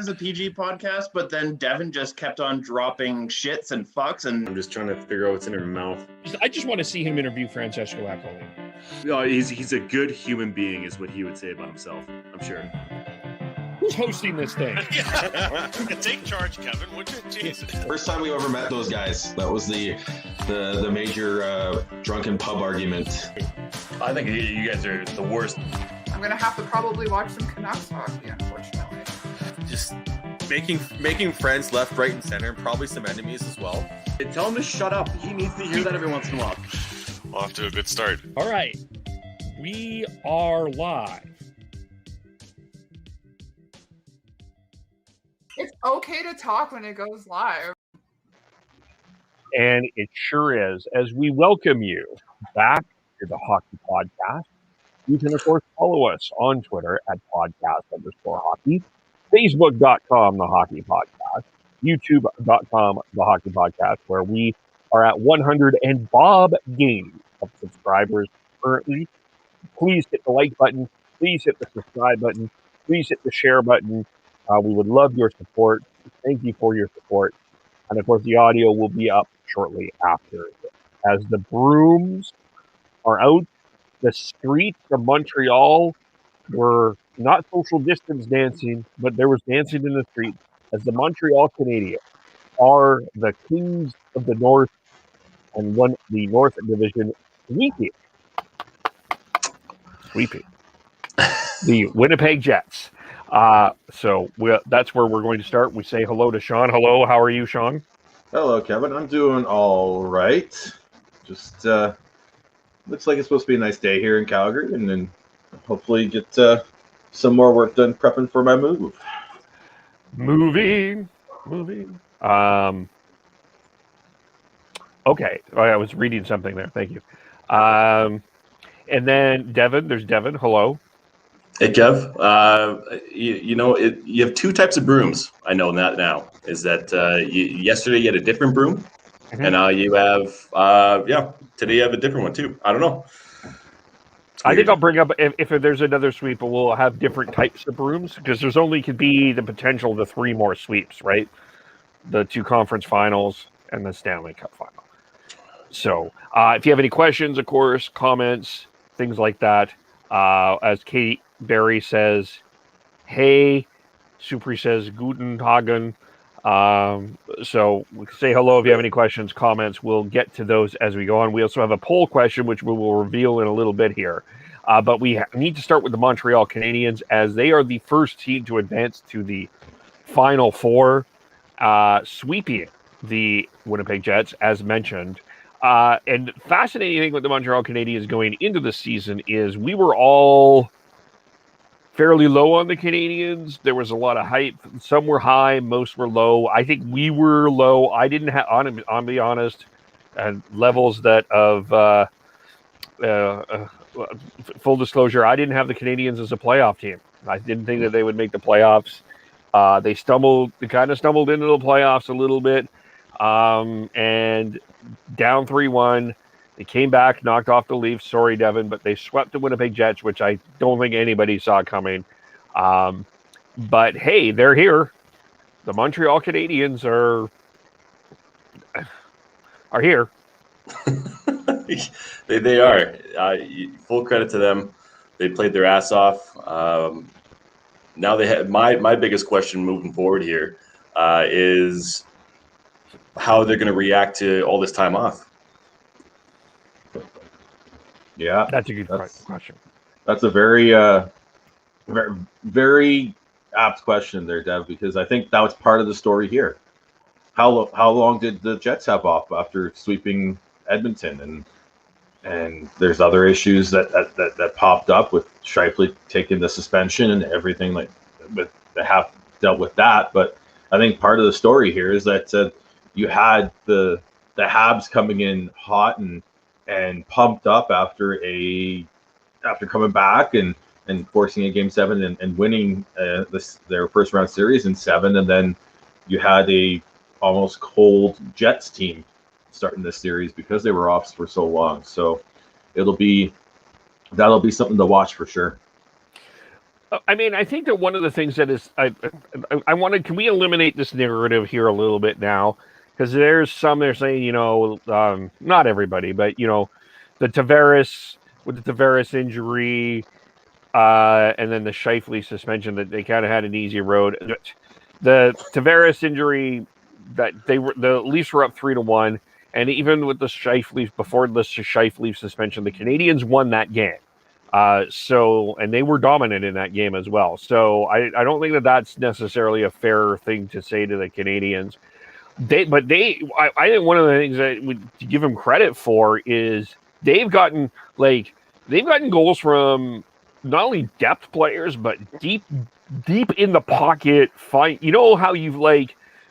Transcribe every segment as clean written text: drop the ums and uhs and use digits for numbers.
is a PG podcast, but then Devin just kept on dropping shits and fucks, and I'm just trying to figure out what's in her mouth. I just want to see him interview Francesco Accoli. No, he's a good human being, is what he would say about himself, I'm sure. Who's hosting this thing? Take charge, Kevin. Would you? Jesus. First time we ever met those guys. That was the major drunken pub argument. I think you guys are the worst. I'm gonna have to probably watch some Canucks hockey, unfortunately. Just making friends left, right, and center, and probably some enemies as well. Tell him to shut up. He needs to hear that every once in a while. Off to a good start. All right. We are live. It's okay to talk when it goes live. And it sure is. As we welcome you back to the Hockey Podcast, you can, of course, follow us on Twitter at podcast_hockey, Facebook.com, The Hockey Podcast, YouTube.com, The Hockey Podcast, where we are at 100 and bob games of subscribers currently. Please hit the like button. Please hit the subscribe button. Please hit the share button. We would love your support. Thank you for your support. And of course, the audio will be up shortly after. As the brooms are out, the streets of Montreal were not social distance dancing, but there was dancing in the streets as the Montreal Canadiens are the kings of the North and won the North Division sweeping the Winnipeg Jets. So that's where we're going to start. We say hello to Sean. Hello, how are you, Sean? Hello, Kevin. I'm doing all right. Just looks like it's supposed to be a nice day here in Calgary, and then hopefully get some more work done prepping for my move. Moving. Okay, I was reading something there. Thank you. And then Devin. There's Devin. Hello. Hey, Kev. You have two types of brooms. I know that now. Is that yesterday you had a different broom, and now you have today you have a different one too. I don't know. I think I'll bring up if there's another sweep, we'll have different types of brooms because there's only could be the potential of 3 more sweeps, right? The 2 conference finals and the Stanley Cup final. So if you have any questions, of course, comments, things like that, as Kate Barry says, hey, Supri says, Guten Tagen. So say hello if you have any questions, comments. We'll get to those as we go on. We also have a poll question, which we will reveal in a little bit here. But we need to start with the Montreal Canadiens as they are the first team to advance to the Final Four, sweeping the Winnipeg Jets, as mentioned. And fascinating thing with the Montreal Canadiens going into the season is we were all fairly low on the Canadiens. There was a lot of hype. Some were high, most were low. I think we were low. I didn't have, I'll be honest, levels that of full disclosure, I didn't have the Canadiens as a playoff team. I didn't think that they would make the playoffs. They kind of stumbled into the playoffs a little bit, and down 3-1. They came back, knocked off the Leafs. Sorry, Devin, but they swept the Winnipeg Jets, which I don't think anybody saw coming. But hey, they're here. The Montreal Canadiens are here. They are. Full credit to them. They played their ass off. Now they have my biggest question moving forward here is how they're going to react to all this time off. Yeah, That's a good question. That's a very, very, very apt question there, Dev, because I think that was part of the story here. How long did the Jets have off after sweeping Edmonton? And there's other issues that popped up with Scheifele taking the suspension and everything like with the have dealt with that. But I think part of the story here is that you had the Habs coming in hot and pumped up after coming back and forcing a Game 7 and winning their first round series in 7, and then you had a almost cold Jets team starting this series because they were off for so long. So that'll be something to watch for sure. I mean, I think that one of the things that is, I wanted, can we eliminate this narrative here a little bit now? Because there's some they're saying, not everybody, but the Tavares with the Tavares injury, and then the Scheifele suspension, that they kind of had an easy road. The Tavares injury, that the Leafs were up 3-1, and even with the Scheifele before the Scheifele suspension, the Canadiens won that game. And they were dominant in that game as well. So I don't think that that's necessarily a fair thing to say to the Canadiens. I think one of the things that to give them credit for is they've gotten goals from not only depth players, but deep in the pocket. You know how you've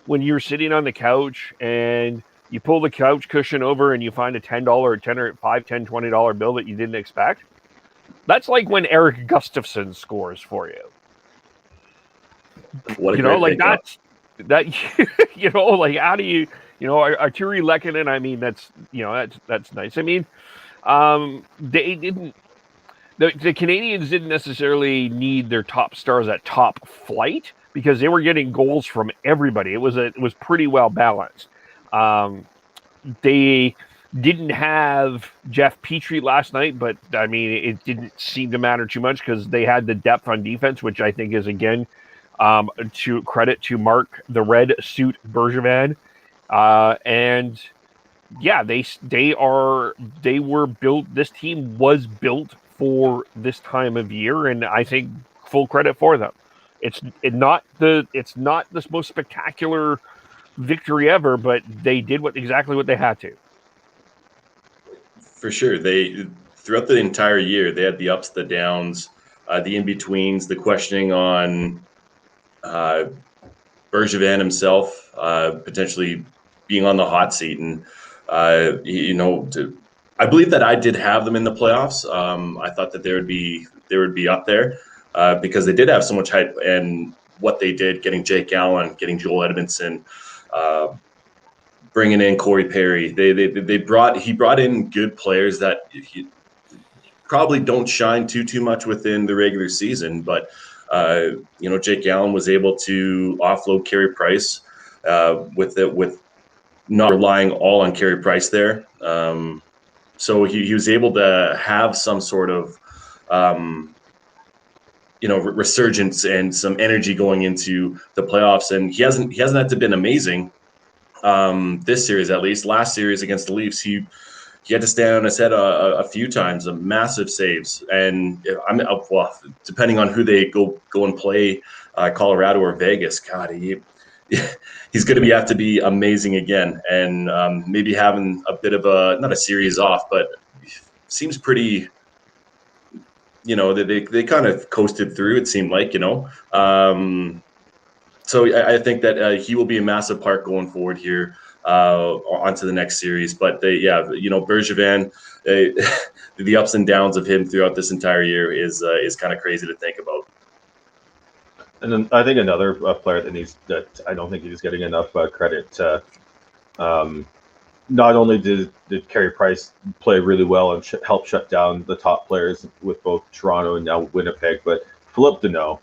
when you're sitting on the couch and you pull the couch cushion over and you find a $10 or $10 or $5, $10, $20 bill that you didn't expect? That's like when Eric Gustafsson scores for you. What a that how do you Arturi Lehkonen? I mean, that's nice. I mean, they didn't. The Canadians didn't necessarily need their top stars at top flight because they were getting goals from everybody. It was pretty well balanced. They didn't have Jeff Petrie last night, but I mean, it didn't seem to matter too much because they had the depth on defense, which I think is again to credit to Mark the Red Suit Bergevin, and yeah, they were built. This team was built for this time of year, and I think full credit for them. It's not the most spectacular victory ever, but they did exactly what they had to. For sure. They throughout the entire year, they had the ups, the downs, the in-betweens, the questioning on Bergevin himself, potentially being on the hot seat. And, I believe that I did have them in the playoffs. I thought that they would be up there because they did have so much hype, and what they did, getting Jake Allen, getting Joel Edmondson, bringing in Corey Perry. He brought in good players that probably don't shine too much within the regular season, but Jake Allen was able to offload Carey Price with not relying all on Carey Price there. So he was able to have some sort of resurgence and some energy going into the playoffs, and he hasn't had to been amazing this series, at least. Last series against the Leafs, he had to stand on his head a few times, massive saves. And depending on who they go and play, Colorado or Vegas, God, he's going to have to be amazing again, and maybe having a bit of not a series off, but seems pretty. They kind of coasted through. It seemed like So I think that he will be a massive part going forward here onto the next series. But Bergevin, the ups and downs of him throughout this entire year is kind of crazy to think about. And then I think another player that I don't think he's getting enough credit. Not only did Carey Price play really well and help shut down the top players with both Toronto and now Winnipeg, but Philippe Deneau,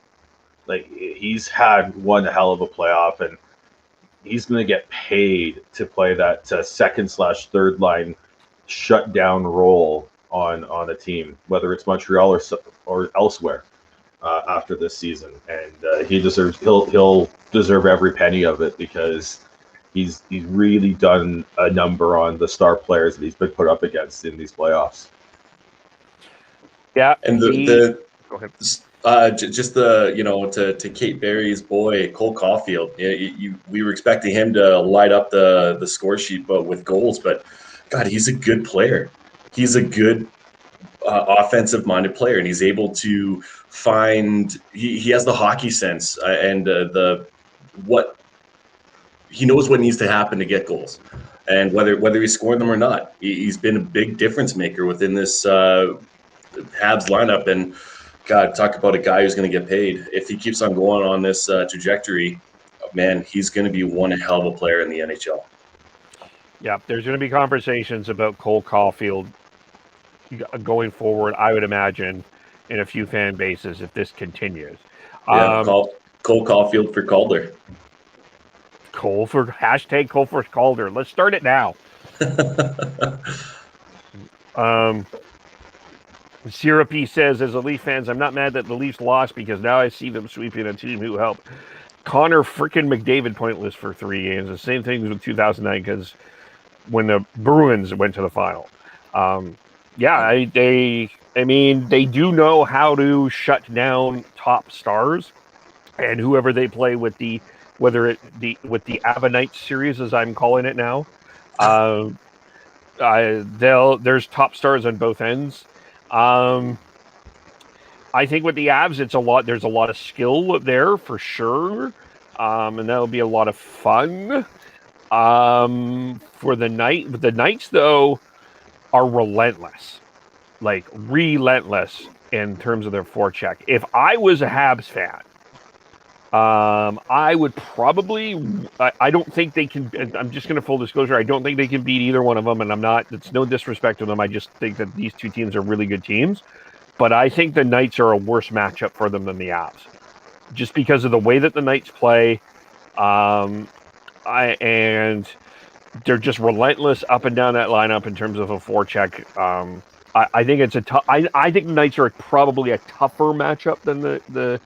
he's had one hell of a playoff, and he's going to get paid to play that second/third line shutdown role on a team, whether it's Montreal or elsewhere after this season. And he'll deserve every penny of it because he's really done a number on the star players that he's been put up against in these playoffs. Yeah, and go ahead. To Kate Barry's boy Cole Caulfield, we were expecting him to light up the score sheet, but with goals. But God, he's a good player. He's a good offensive-minded player, and he's able to find. He has the hockey sense and he knows what needs to happen to get goals, and whether he's scoring them or not, he's been a big difference maker within this Habs lineup. And God, talk about a guy who's going to get paid. If he keeps on going on this trajectory, man, he's going to be one hell of a player in the NHL. Yeah, there's going to be conversations about Cole Caulfield going forward, I would imagine. in a few fan bases if this continues. Yeah, Cole Caulfield for Calder. Cole for Calder. Let's start it now. Syrupy says, as a Leaf fans, I'm not mad that the Leafs lost because now I see them sweeping a team who helped. Connor freaking McDavid pointless for 3 games. The same thing with 2009 because when the Bruins went to the final. They do know how to shut down top stars, and whoever they play with the Avanites series, as I'm calling it now, there's top stars on both ends. I think with the Avs, there's a lot of skill there for sure, and that'll be a lot of fun. For the Knights though are relentless, like relentless in terms of their forecheck. If I was a Habs fan, I would probably. I don't think they can. I'm just going to full disclosure. I don't think they can beat either one of them, and I'm not. It's no disrespect to them. I just think that these two teams are really good teams. But I think the Knights are a worse matchup for them than the Avs, just because of the way that the Knights play. And they're just relentless up and down that lineup in terms of a forecheck. I think it's I think the Knights are probably a tougher matchup than the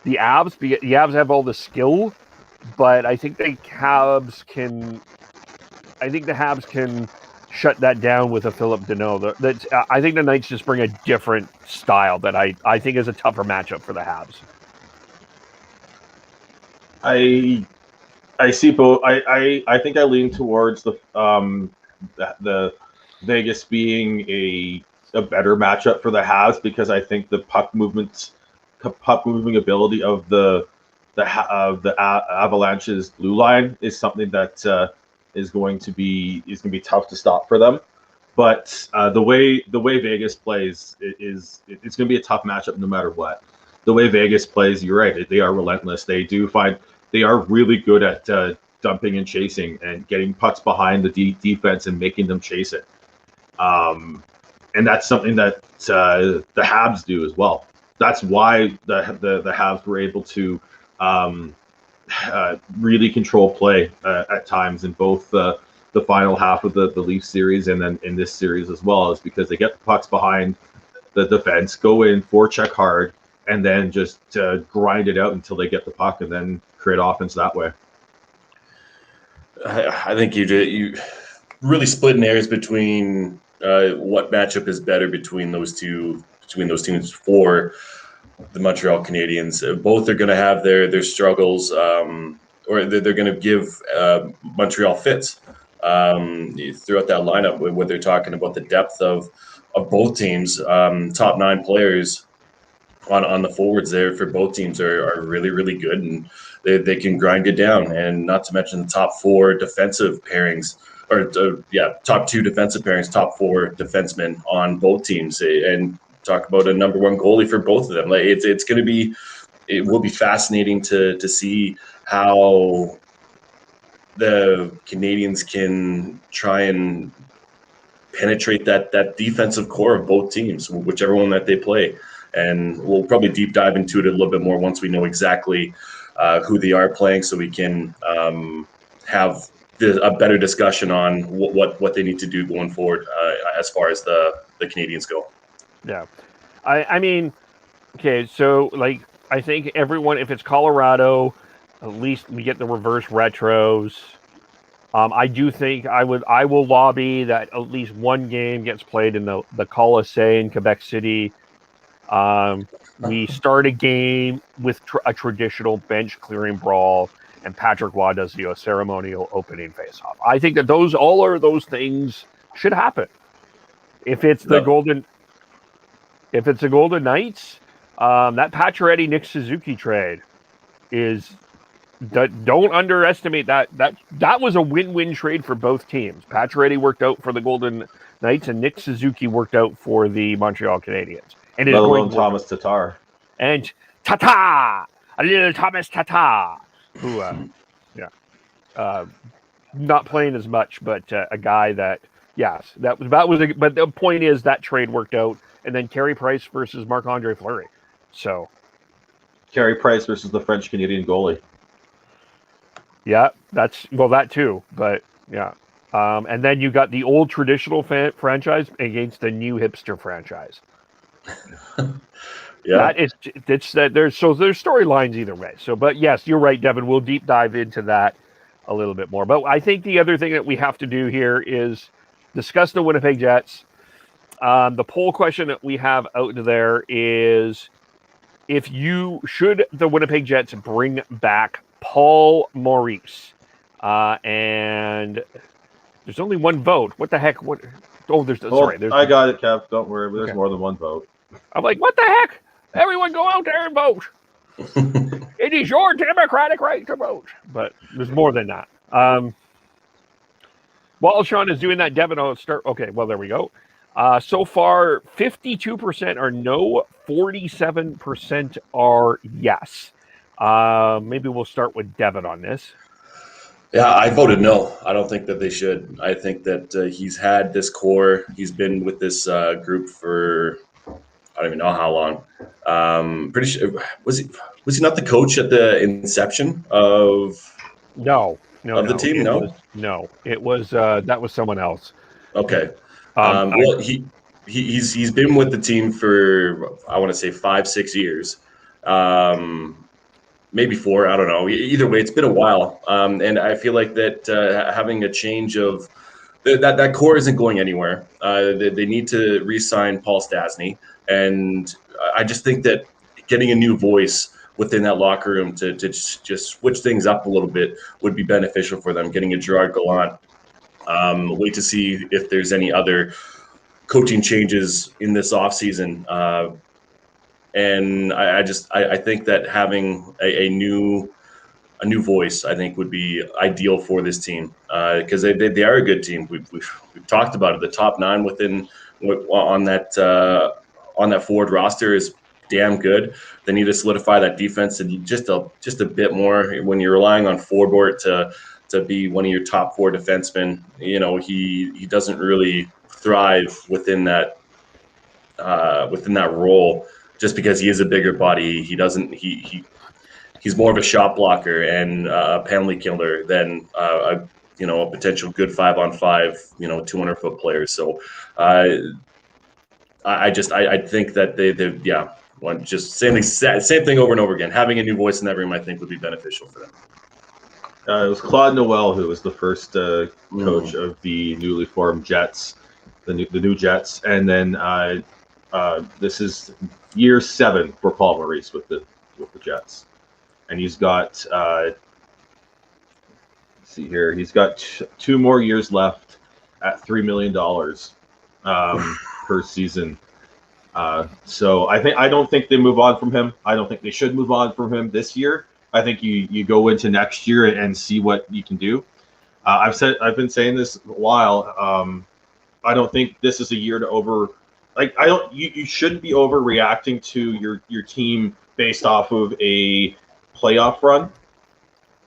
Avs. The Avs have all the skill, but I think the Habs can shut that down with a Philip Deneau. I think the Knights just bring a different style that I think is a tougher matchup for the Habs. I see both. I think I lean towards the Vegas being a better matchup for the Habs because I think the puck moving ability of the Avalanche's blue line is something that is going to be tough to stop for them. But the way Vegas plays it's going to be a tough matchup no matter what. The way Vegas plays, you're right. They are relentless. They are really good at dumping and chasing and getting pucks behind the defense and making them chase it. And that's something that the Habs do as well. That's why the Habs were able to really control play at times in both the final half of the Leafs series and then in this series as well, is because they get the pucks behind the defense, go in, forecheck hard, and then just grind it out until they get the puck and then create offense that way. I think you really split hairs between what matchup is better between those teams for the Montreal Canadiens. Both are going to have their struggles, or they're going to give Montreal fits throughout that lineup. When they're talking about the depth of both teams, top 9 players on the forwards there for both teams are really, really good, and they can grind it down. And not to mention the top 4 defensive pairings, or top 2 defensive pairings, top 4 defensemen on both teams, and talk about a number 1 goalie for both of them. Like it will be fascinating to see how the Canadiens can try and penetrate that defensive core of both teams, whichever one that they play. And we'll probably deep dive into it a little bit more once we know exactly who they are playing, so we can have a better discussion on what they need to do going forward as far as the Canadiens go. Yeah. I mean, okay, so like I think everyone, if it's Colorado, at least we get the reverse retros. I do think I will lobby that at least one game gets played in the Colisée in Quebec City. We start a game with a traditional bench clearing brawl, and Patrick Waugh does the ceremonial opening faceoff. I think that all of those things should happen. If it's the Golden Knights, that Pacioretty Nick Suzuki trade don't underestimate that. That was a win-win trade for both teams. Pacioretty worked out for the Golden Knights, and Nick Suzuki worked out for the Montreal Canadiens. And let alone Thomas Tatar. And Tata, a little Thomas Tatar, who, not playing as much, but a guy that, yes, that was. But the point is that trade worked out, and then Carey Price versus Marc-Andre Fleury. So, Carey Price versus the French Canadian goalie. yeah, that too. But yeah, and then you got the old traditional franchise against the new hipster franchise. Yeah. There's storylines either way. So, but yes, you're right, Devin. We'll deep dive into that a little bit more. But I think the other thing that we have to do here is discuss the Winnipeg Jets. The poll question that we have out there is: should the Winnipeg Jets bring back Paul Maurice? And there's only one vote. What the heck? What? Oh, there's I got it, Kev. Don't worry. There's more than one vote. I'm like, what the heck? Everyone go out there and vote. It is your democratic right to vote. But there's more than that. While Sean is doing that, Devin, I'll start. Okay, well, there we go. So far, 52% are no, 47% are yes. Maybe we'll start with Devin on this. Yeah, I voted no. I don't think that they should. I think that he's had this core. He's been with this group for I don't even know how long. Pretty sure was he not the coach at the inception of the team? It was that was someone else. Okay. Well, he's been with the team for I want to say 5-6 years, maybe 4. I don't know. Either way, it's been a while, and I feel like that having a change of that core isn't going anywhere. They need to re-sign Paul Stastny, and I just think that getting a new voice within that locker room to just switch things up a little bit would be beneficial for them. Getting a Gerard Gallant. Wait to see if there's any other coaching changes in this offseason. And I think that having a new voice, I think, would be ideal for this team because they are a good team. We've talked about it. The top 9 on that forward roster is damn good. They need to solidify that defense and just a bit more. When you're relying on Forbort to be one of your top 4 defensemen, he doesn't really thrive within that role just because he is a bigger body. He's more of a shot blocker and a penalty killer than a potential good 5-on-5 200-foot player. So I think that just same thing over and over again. Having a new voice in that room, I think, would be beneficial for them. It was Claude Noel who was the first coach of the newly formed Jets, the new Jets, and then this is year 7 for Paul Maurice with the Jets, and he's got let's see here, he's got 2 more years left at $3 million per season. So I don't think they move on from him. I don't think they should move on from him this year. I think you go into next year and see what you can do. I've been saying this a while. I don't think this is a year to you shouldn't be overreacting to your team based off of a playoff run.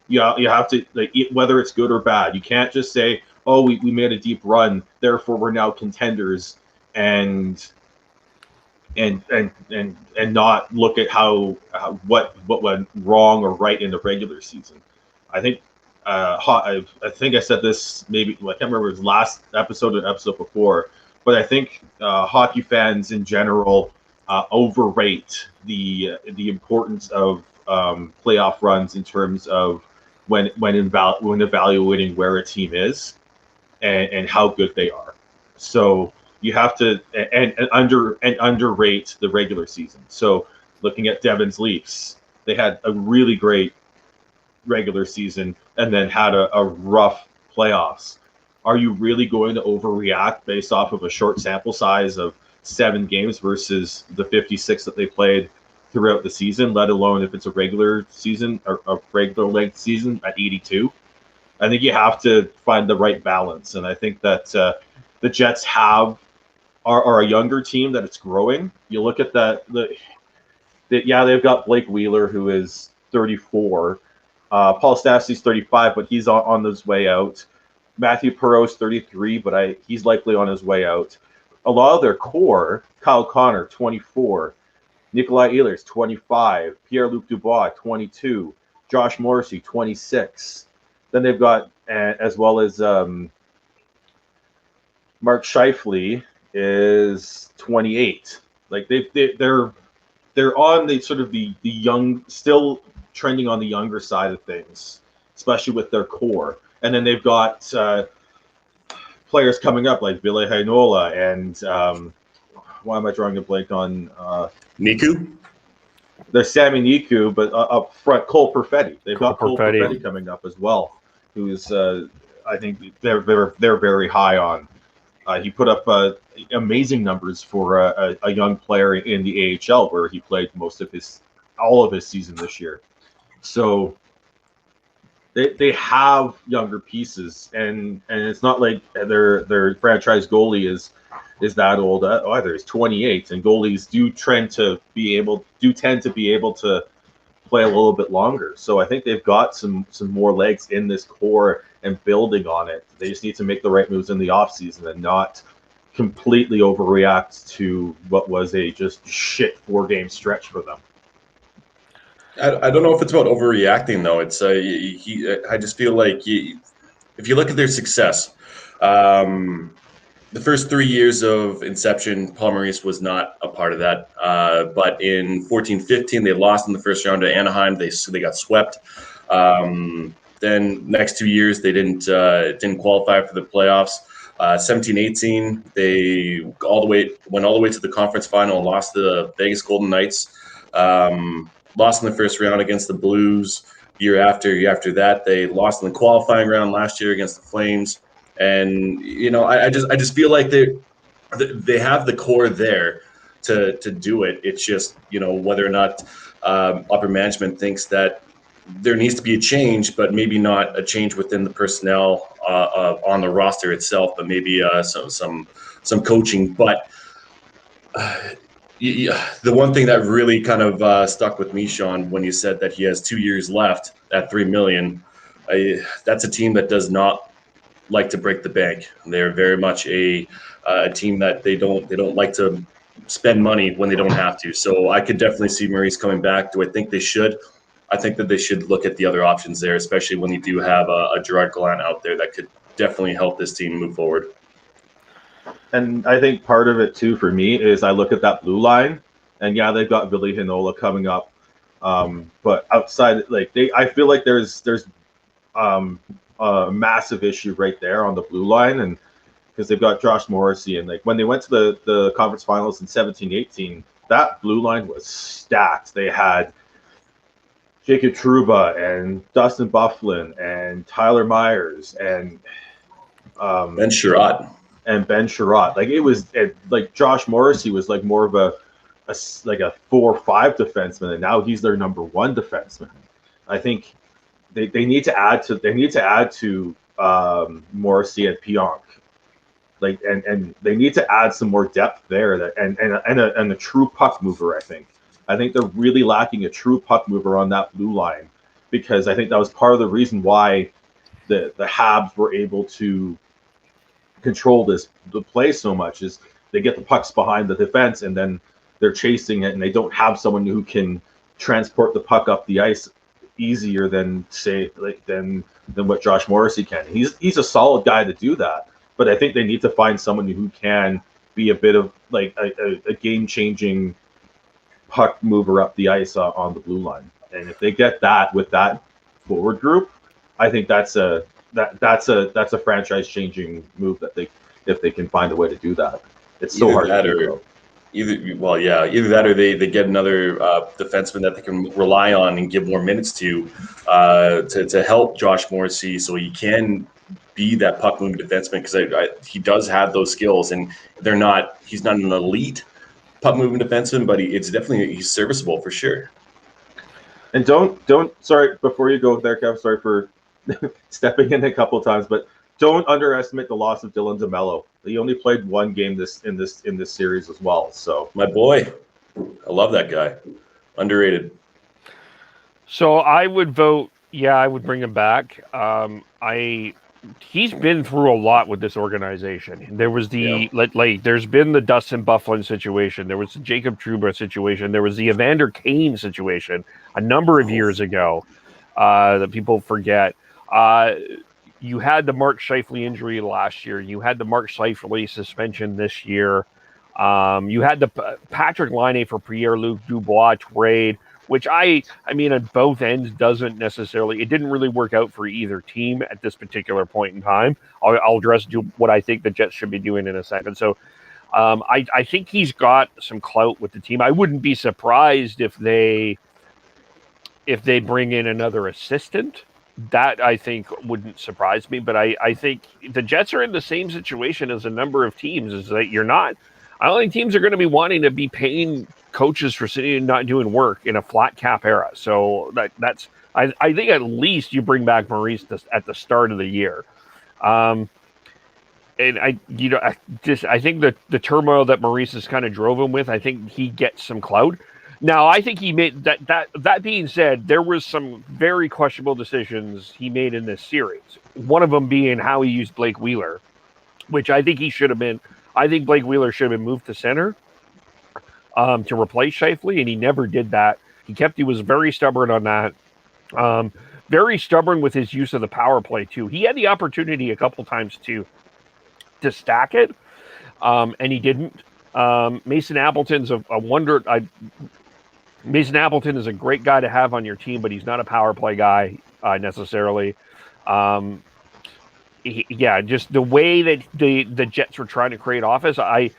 You have to, whether it's good or bad. You can't just say, "Oh, we made a deep run, therefore we're now contenders," and not look at what went wrong or right in the regular season. I think I think I said this maybe, I can't remember if it was last episode or the episode before, but I think hockey fans in general overrate the importance of playoff runs in terms of when evaluating where a team is and how good they are. So you have to underrate the regular season. So looking at Devin's Leafs, they had a really great regular season and then had a rough playoffs. Are you really going to overreact based off of a short sample size of 7 games versus the 56 that they played throughout the season, let alone if it's a regular season or a regular length season at 82? I think you have to find the right balance. And I think that the Jets are a younger team that it's growing. You look at they've got Blake Wheeler, who is 34. Paul Stastny's 35, but he's on his way out. Matthew Perreault's 33, but he's likely on his way out. a lot of their core, Kyle Connor, 24, Nikolai Ehlers, 25, Pierre-Luc Dubois, 22, Josh Morrissey, 26. Then they've got, as well as Mark Scheifele is 28. Like they're on the sort of the young, still trending on the younger side of things, especially with their core. And then they've got players coming up like Ville Heinola and why am I drawing a blank on Niku? There's Sammy Niku, but up front, Cole Perfetti. They've got Cole Perfetti. Perfetti coming up as well, who's I think they're very high on. He put up amazing numbers for a young player in the AHL, where he played all of his season this year. So they have younger pieces, and it's not like their franchise goalie is that old either. He's 28, and goalies do tend to be able to play a little bit longer. So I think they've got some more legs in this core and building on it. They just need to make the right moves in the offseason and not completely overreact to what was a just shit 4-game stretch for them. I don't know if it's about overreacting though. It's I just feel like if you look at their success, the first 3 years of inception, Paul Maurice was not a part of that. But in 14-15, they lost in the first round to Anaheim. They got swept. Then next 2 years, they didn't qualify for the playoffs. 17-18, they went all the way to the conference final and lost to the Vegas Golden Knights. Lost in the first round against the Blues. Year after that, they lost in the qualifying round last year against the Flames. And I just feel like they have the core there to do it. It's just whether or not upper management thinks that there needs to be a change, but maybe not a change within the personnel on the roster itself, but maybe some coaching. But the one thing that really kind of stuck with me, Sean, when you said that he has 2 years left at $3 million, that's a team that does not like to break the bank. They're very much a team that they don't like to spend money when they don't have to. So I could definitely see Maurice coming back. Do I think they should? I think that they should look at the other options there, especially when you do have a Gerard Gallant out there that could definitely help this team move forward. And I think part of it too for me is I look at that blue line, and yeah, they've got Ville Heinola coming up, but outside, I feel like there's a massive issue right there on the blue line, and because they've got Josh Morrissey, and when they went to the conference finals in 17-18, that blue line was stacked. They had Jacob Trouba and Dustin Byfuglien and Tyler Myers and Ben Sherratt. Josh Morrissey was more of a 4 or 5 defenseman, and now he's their number 1 defenseman. I think they need to add to Morrissey and Pionk, and they need to add some more depth there. And a true puck mover. I think they're really lacking a true puck mover on that blue line, because I think that was part of the reason why the Habs were able to control the play so much. Is they get the pucks behind the defense and then they're chasing it, and they don't have someone who can transport the puck up the ice easier than what Josh Morrissey can. He's a solid guy to do that, but I think they need to find someone who can be a bit of a game-changing puck mover up the ice on the blue line. And if they get that with that forward group, I think that's a franchise-changing move if they can find a way to do that. It's so hard to do. Either that or they get another defenseman that they can rely on and give more minutes to help Josh Morrissey, so he can be that puck moving defenseman, because he does have those skills, and he's not an elite puck moving defenseman, but he's serviceable for sure. And sorry, before you go there, Kev, sorry for stepping in a couple of times, but don't underestimate the loss of Dylan DeMello. He only played 1 game in this series as well. So my boy, I love that guy. Underrated. So I would vote, yeah, I would bring him back. I he's been through a lot with this organization. There was there's been the Dustin Byfuglien situation. There was the Jacob Trouba situation. There was the Evander Kane situation a number of years ago that people forget. You had the Mark Scheifele injury last year. You had the Mark Scheifele suspension this year. You had the Patrick Laine for Pierre-Luc Dubois trade, which I mean, on both ends it didn't really work out for either team at this particular point in time. I'll address what I think the Jets should be doing in a second. So I think he's got some clout with the team. I wouldn't be surprised if they bring in another assistant. That, I think, wouldn't surprise me. But I think the Jets are in the same situation as a number of teams, is that I don't think teams are going to be wanting to be paying coaches for sitting and not doing work in a flat cap era. So I think at least you bring back Maurice at the start of the year. And I think the turmoil that Maurice has kind of drove him with, I think he gets some clout. Now, I think he made that being said, there was some very questionable decisions he made in this series. One of them being how he used Blake Wheeler, which I think he should have been. I think Blake Wheeler should have been moved to center to replace Scheifele, and he never did that. He was very stubborn on that. Very stubborn with his use of the power play too. He had the opportunity a couple times to stack it, and he didn't. Mason Appleton's a wonder. Mason Appleton is a great guy to have on your team, but he's not a power play guy necessarily. Just the way that the Jets were trying to create offense, I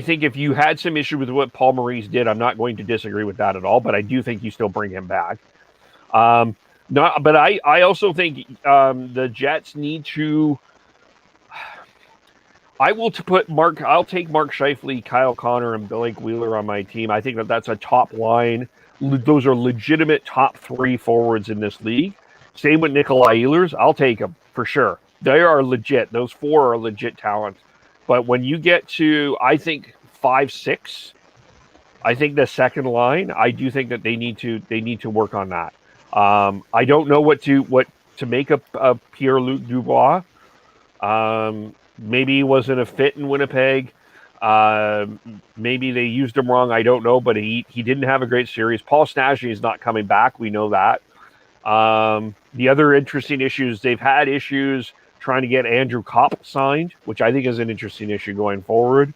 think if you had some issue with what Paul Maurice did, I'm not going to disagree with that at all. But I do think you still bring him back. But I also think the Jets need to. I'll take Mark Scheifele, Kyle Connor, and Blake Wheeler on my team. I think that's a top line. Those are legitimate top three forwards in this league. Same with Nikolai Ehlers. I'll take them for sure. They are legit. Those four are legit talents. But when you get to, I think 5-6, I think the second line, I do think that they need to work on that. I don't know what to make of Pierre-Luc Dubois. Maybe he wasn't a fit in Winnipeg. Maybe they used him wrong. I don't know, but he didn't have a great series. Paul Stastny is not coming back. We know that. The other interesting issues, they've had issues trying to get Andrew Kopp signed, which I think is an interesting issue going forward.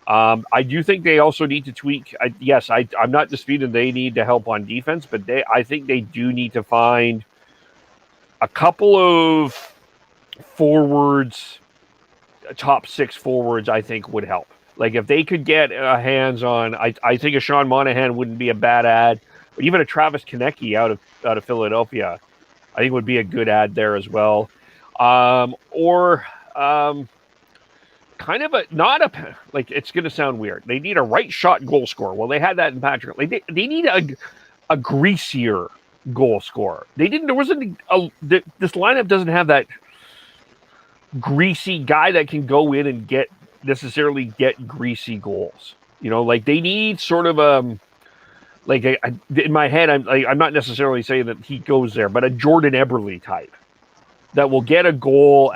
I do think they also need to tweak. I'm not disputing they need to help on defense, but I think they do need to find a couple of forwards, top six forwards, I think would help. Like if they could get hands on, I think a Sean Monahan wouldn't be a bad ad, but even a Travis Konecny out of Philadelphia, I think would be a good ad there as well. Kind of it's going to sound weird. They need a right shot goal scorer. Well, they had that in Patrick. They need a greasier goal scorer. This lineup doesn't have that greasy guy that can go in and get greasy goals. They need sort of in my head, I'm not necessarily saying that he goes there, but a Jordan Eberle type that will get a goal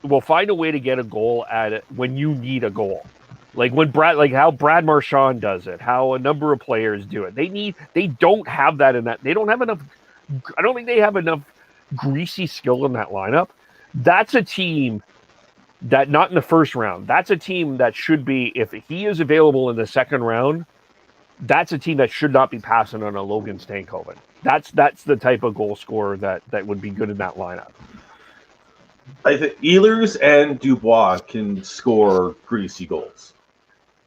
will find a way to get a goal at it when you need a goal. How Brad Marchand does it, how a number of players do it. They don't have that in that. They don't have enough. I don't think they have enough greasy skill in that lineup. That's a team that, not in the first round, that's a team that should be, if he is available in the second round, that's a team that should not be passing on a Logan Stankoven. That's the type of goal scorer that would be good in that lineup. I think Ehlers and Dubois can score greasy goals.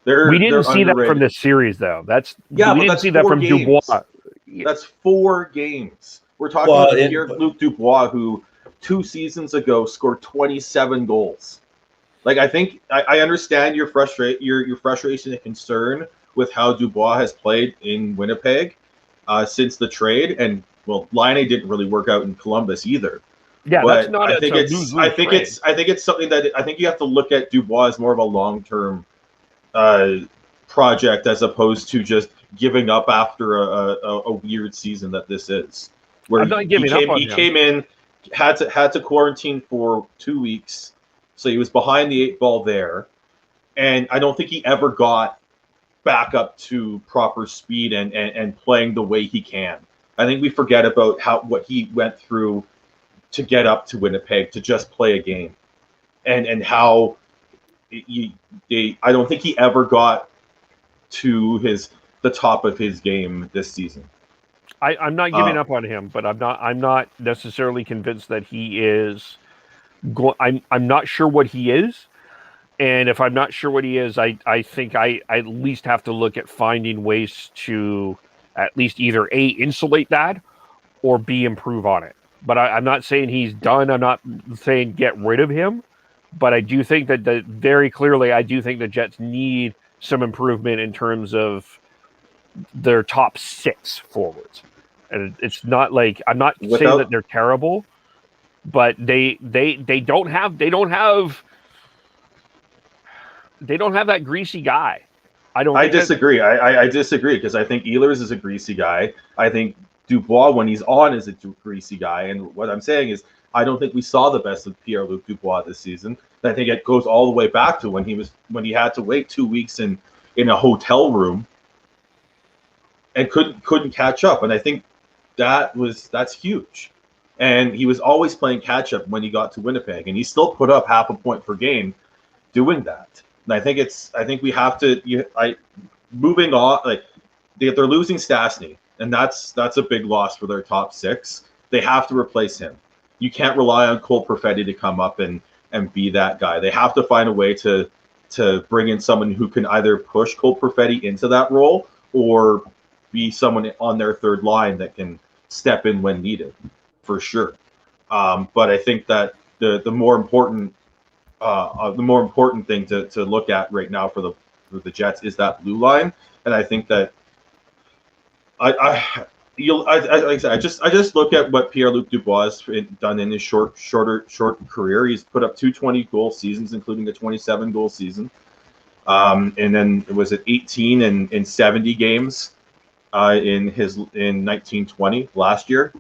We didn't see that from this series, though. We didn't see that from games. Dubois. That's 4 games. We're talking about Pierre-Luc Dubois, who 2 seasons ago scored 27 goals. I think I understand your frustration and concern with how Dubois has played in Winnipeg since the trade, and Laine didn't really work out in Columbus either. Yeah, but that's not. I think it's something that I think you have to look at Dubois as more of a long-term project as opposed to just giving up after a weird season that this is. Where I'm not giving up on him. Came in had to quarantine for 2 weeks, so he was behind the 8 ball there, and I don't think he ever got back up to proper speed and playing the way he can. I think we forget about what he went through to get up to Winnipeg to just play a game, and how I don't think he ever got to the top of his game this season. I'm not giving up on him, but I'm not necessarily convinced that he is. I'm not sure what he is, and if I'm not sure what he is, I think I at least have to look at finding ways to at least either A, insulate that, or B, improve on it. But I'm not saying he's done. I'm not saying get rid of him. But I do think that very clearly, I do think the Jets need some improvement in terms of their top 6 forwards. And it's not like I'm not saying that they're terrible, but they don't have that greasy guy. I disagree. I disagree because I think Ehlers is a greasy guy. I think Dubois, when he's on, is a greasy guy. And what I'm saying is, I don't think we saw the best of Pierre-Luc Dubois this season. I think it goes all the way back to when he had to wait 2 weeks in a hotel room and couldn't catch up. And I think that's huge. And he was always playing catch up when he got to Winnipeg, and he still put up half a point per game doing that. And I think we have to moving on. Like they're losing Stastny, and that's a big loss for their top 6. They have to replace him. You can't rely on Cole Perfetti to come up and be that guy. They have to find a way to bring in someone who can either push Cole Perfetti into that role or be someone on their third line that can step in when needed, for sure. But I think that the more important thing to look at right now for the Jets is that blue line, and I think that I just look at what Pierre-Luc Dubois has done in his short career. He's put up 2 20-goal seasons, including a 27-goal season, and then it was at 18 in 70 games in 1920 last year.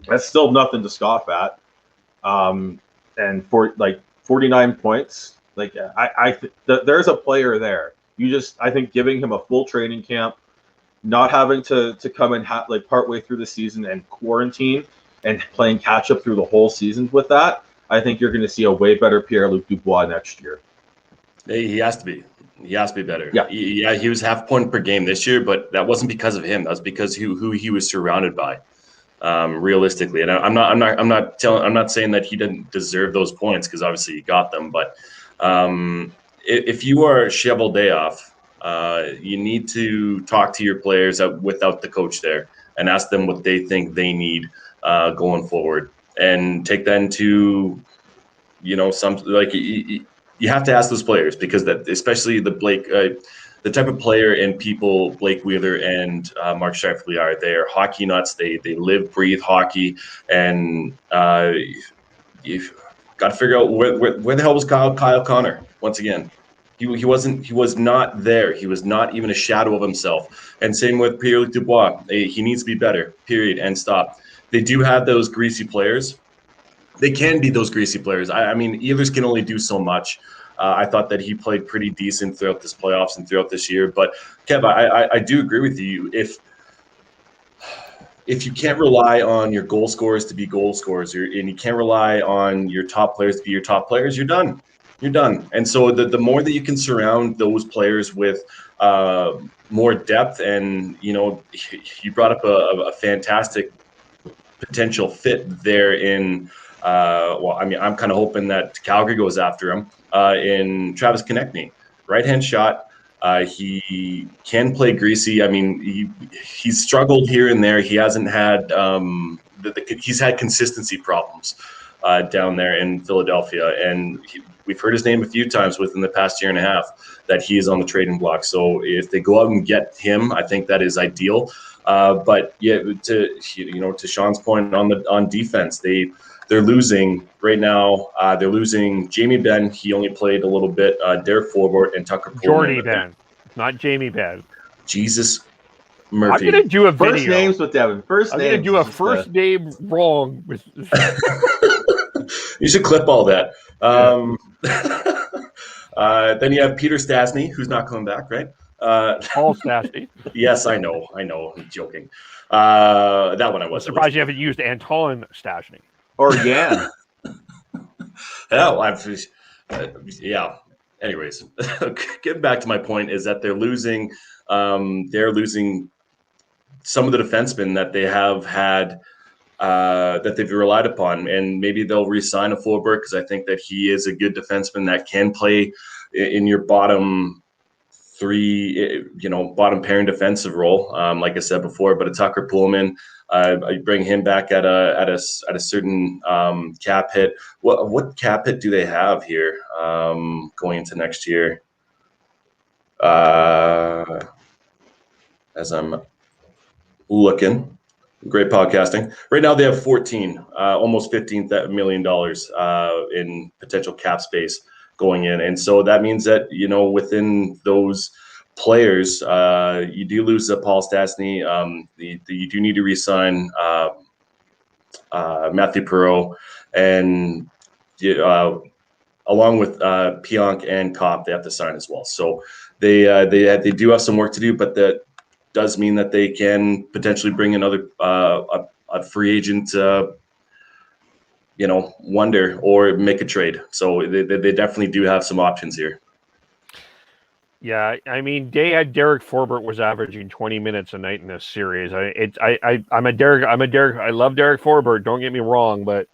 That's still nothing to scoff at. And for 49 points, there's a player there. I think giving him a full training camp, not having to come in partway through the season and quarantine and playing catch up through the whole season with that, I think you're going to see a way better Pierre-Luc Dubois next year. He has to be. He has to be better. Yeah. He was half point per game this year, but that wasn't because of him. That was because who he was surrounded by, realistically. And I'm not saying that he didn't deserve those points, because obviously he got them. But if you are Cheveldayoff, you need to talk to your players without the coach there and ask them what they think they need going forward, and take that into, you have to ask those players, because that, especially the type of player and people Blake Wheeler and Mark Scheifele are. They are hockey nuts. They live, breathe hockey, and you've got to figure out where the hell was Kyle Connor once again. He was not there. He was not even a shadow of himself. And same with Pierre-Luc Dubois. He needs to be better, period, and stop. They do have those greasy players. They can be those greasy players. I mean, Ehlers can only do so much. I thought that he played pretty decent throughout this playoffs and throughout this year. But, Kev, I do agree with you. If you can't rely on your goal scorers to be goal scorers, and you can't rely on your top players to be your top players, you're done. You're done. And so the more that you can surround those players with more depth, and, you brought up a fantastic potential fit there in I'm kind of hoping that Calgary goes after him in Travis Konechny. Right-hand shot. He can play greasy. I mean, he's struggled here and there. He hasn't had he's had consistency problems down there in Philadelphia, and we've heard his name a few times within the past year and a half that he is on the trading block. So if they go out and get him, I think that is ideal. But yeah, to Sean's point on defense, they're losing right now. They're losing Jamie Benn. He only played a little bit. Derek Forbort and Tucker Poolman. Jordy Benn, not Jamie Benn. Jesus Murphy. I'm gonna do a video. First names with Devin. I'm gonna do a first name wrong with. You should clip all that. Then you have Peter Stastny, who's not coming back, right? Paul Stastny. Yes, I know. I'm joking. That one I I'm wasn't. surprised you haven't used Anton Stastny. Or Yan. Yeah. Anyways, getting back to my point is that they're losing some of the defensemen that they have had that they've relied upon, and maybe they'll re-sign a Forsberg because I think that he is a good defenseman that can play in your bottom three, bottom pairing defensive role, like I said before. But a Tucker Pullman, I bring him back at a certain cap hit. What cap hit do they have here going into next year? As I'm looking. Great podcasting. Right now they have 14, almost $15 million in potential cap space going in. And so that means that, within those players, you do lose Paul Stastny. You do need to re-sign Matthew Perreault, and along with Pionk and Kopp, they have to sign as well. So they do have some work to do, but that does mean that they can potentially bring another a free agent, wonder, or make a trade. So they definitely do have some options here. Yeah, I mean, they had Derek Forbort was averaging 20 minutes a night in this series. I love Derek Forbort. Don't get me wrong, but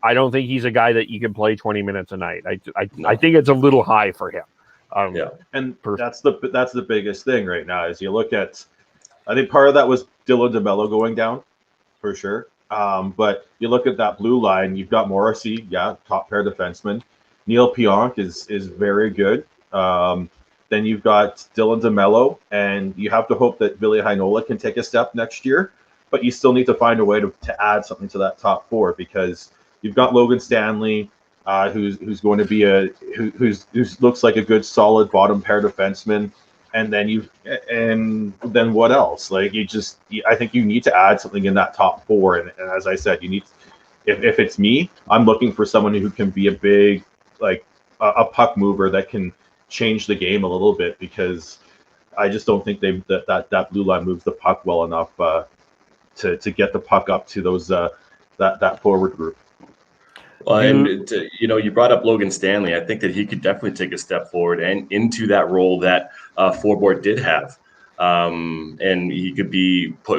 I don't think he's a guy that you can play 20 minutes a night. I think it's a little high for him. And that's the biggest thing right now. Is you look at, I think part of that was Dylan DeMello going down, for sure. But you look at that blue line, you've got Morrissey, top pair defenseman. Neil Pionk is very good. Then you've got Dylan DeMello, and you have to hope that Ville Heinola can take a step next year. But you still need to find a way to add something to that top four, because you've got Logan Stanley, who's going to be who looks like a good solid bottom pair defenseman. And then what else? Like I think you need to add something in that top four. And as I said, you need, if it's me, I'm looking for someone who can be a big, like a puck mover that can change the game a little bit, because I just don't think that blue line moves the puck well enough to get the puck up to those that forward group. Well, and you brought up Logan Stanley. I think that he could definitely take a step forward and into that role that Forbort did have, and he could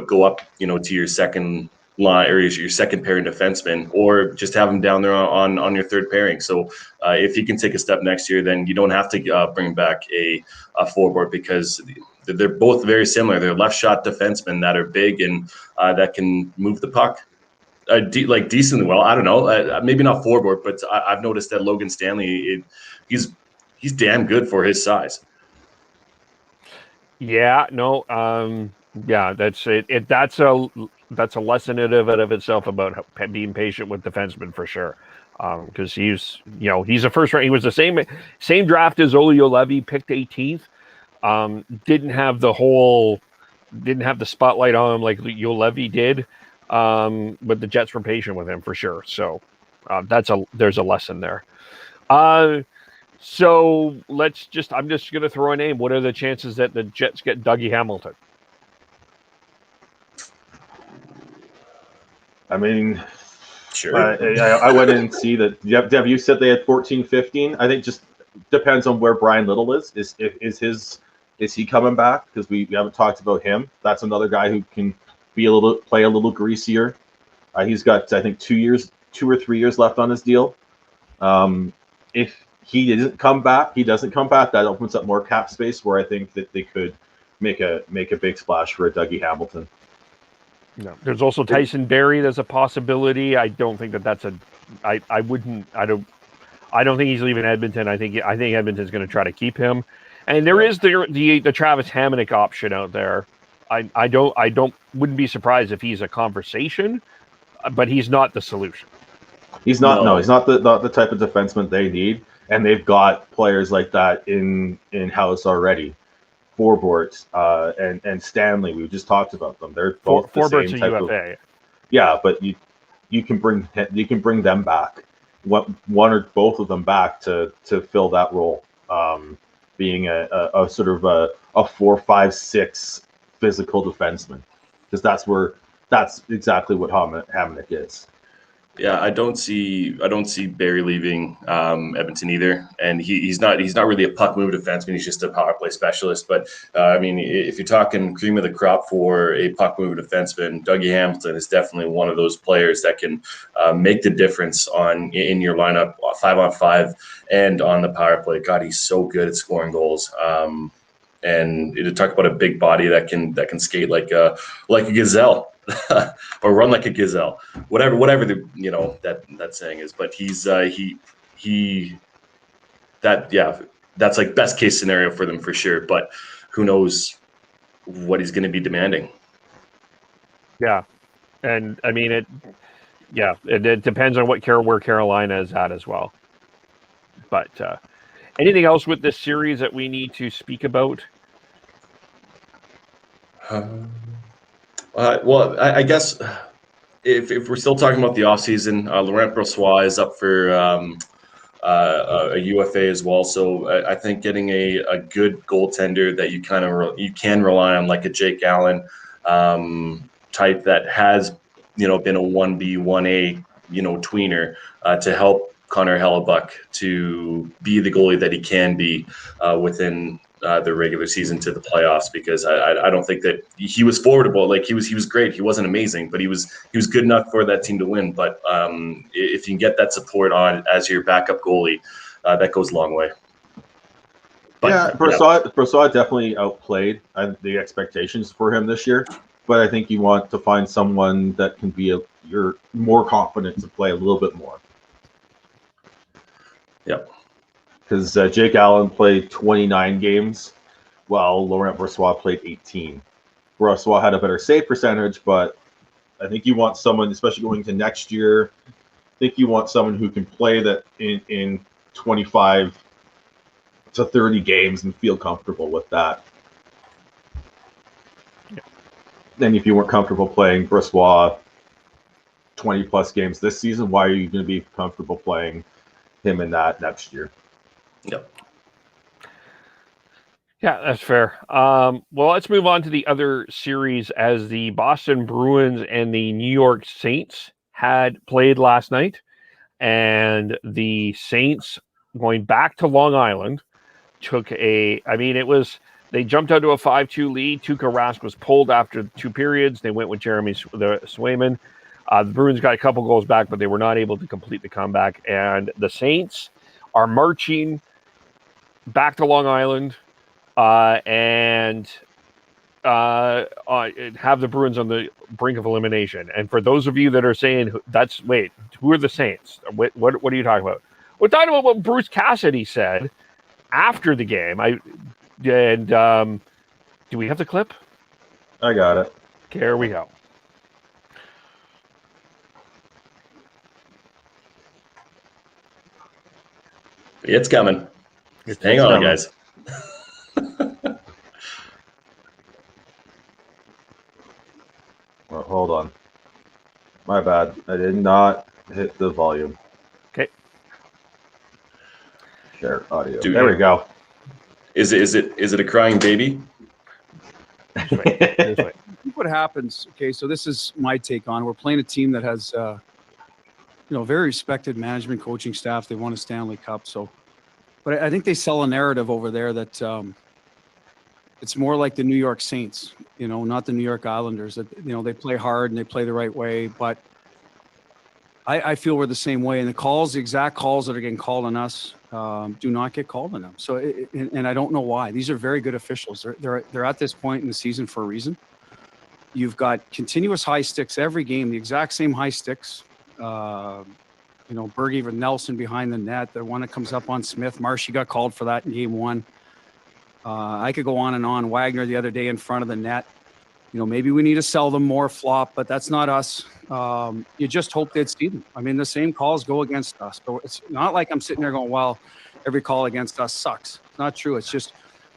go up, to your second line or your second pairing defenseman, or just have him down there on your third pairing. So if he can take a step next year, then you don't have to bring back a Forbort, because they're both very similar. They're left shot defensemen that are big and that can move the puck. Decently well. I don't know. Maybe not Forbort, but I've noticed that Logan Stanley, he's damn good for his size. Yeah. No. Yeah. That's it. That's a lesson in and of itself about being patient with defensemen, for sure. Because he's a first round. He was the same draft as Olli Juolevi, picked 18th. Didn't have the spotlight on him like Juolevi did. But the Jets were patient with him, for sure. So there's a lesson there. So I'm just going to throw a name. What are the chances that the Jets get Dougie Hamilton? I mean, sure. I went in and see that. Dev, you said they had 14-15. I think just depends on where Brian Little is. Is he coming back? Because we haven't talked about him. That's another guy who can play a little greasier. He's got, I think, 2 or 3 years left on his deal. If he doesn't come back, that opens up more cap space where I think that they could make a big splash for a Dougie Hamilton. No, there's also Tyson Barrie. There's a possibility. I don't think that's I don't think he's leaving Edmonton. I think Edmonton's going to try to keep him. And there is the Travis Hamonic option out there. I wouldn't be surprised if he's a conversation, but he's not the solution. He's not. No, he's not the type of defenseman they need, and they've got players like that in house already. Forbort, and Stanley. We just talked about them. They're both the Forbert's same a type UFA. of. Yeah, but you can bring them back, one or both of them back to fill that role, being a sort of a 4-5-6 physical defenseman, because that's exactly what Hamonic is. Yeah, I don't see Barry leaving Edmonton either, and he's not really a puck move defenseman. He's just a power play specialist. But I mean, if you're talking cream of the crop for a puck move defenseman, Dougie Hamilton is definitely one of those players that can make the difference in your lineup 5-on-5 and on the power play. God, he's so good at scoring goals. And to talk about a big body that can skate like a gazelle. Or run like a gazelle, whatever the that saying is. But he's that's like best case scenario for them for sure. But who knows what he's going to be demanding? Yeah, and I mean it depends on where Carolina is at as well. But anything else with this series that we need to speak about? Well, I guess if we're still talking about the offseason, Laurent Brossoit is up for a UFA as well. So I think getting a good goaltender that you can rely on, like a Jake Allen type that has been a 1B 1A tweener to help Connor Hellebuck to be the goalie that he can be within the regular season to the playoffs, because I don't think that he was forwardable. Like he was great. He wasn't amazing, but he was good enough for that team to win. But if you can get that support on as your backup goalie, that goes a long way. But, Brossoit definitely outplayed the expectations for him this year. But I think you want to find someone that can be you're more confident to play a little bit more. Yep. Because Jake Allen played 29 games, while Laurent Brossoit played 18. Brossoit had a better save percentage, but I think you want someone, especially going to next year, I think you want someone who can play that in 25 to 30 games and feel comfortable with that. Yeah. Then if you weren't comfortable playing Brossoit 20-plus games this season, why are you going to be comfortable playing him in that next year? Yep. Yeah, that's fair. Well, let's move on to the other series, as the Boston Bruins and the New York Saints had played last night. And the Saints, going back to Long Island, they jumped out to a 5-2 lead. Tuukka Rask was pulled after 2 periods. They went with Jeremy Swayman. The Bruins got a couple goals back, but they were not able to complete the comeback. And the Saints are marching back to Long Island and have the Bruins on the brink of elimination. And for those of you that are saying who are the Saints? What are you talking about? We're talking about what Bruce Cassidy said after the game. Do we have the clip? I got it. Here we go. It's coming. Hang on, guys. Well, hold on. My bad. I did not hit the volume. Okay. Share audio. There we go. Is it a crying baby? This way. What happens? Okay, so this is my take on it. We're playing a team that has, very respected management, coaching staff. They won a Stanley Cup. So, but I think they sell a narrative over there that it's more like the New York Saints, not the New York Islanders. That they play hard and they play the right way. But I feel we're the same way. And the exact calls that are getting called on us, do not get called on them. So, and I don't know why. These are very good officials. They're at this point in the season for a reason. You've got continuous high sticks every game, the exact same high sticks. Bergie with Nelson behind the net. The one that comes up on Smith. Marshy got called for that in game 1. I could go on and on. Wagner the other day in front of the net. Maybe we need to sell them more flop, but that's not us. You just hope they'd see them. I mean, the same calls go against us. So it's not like I'm sitting there going, well, every call against us sucks. It's not true. It's just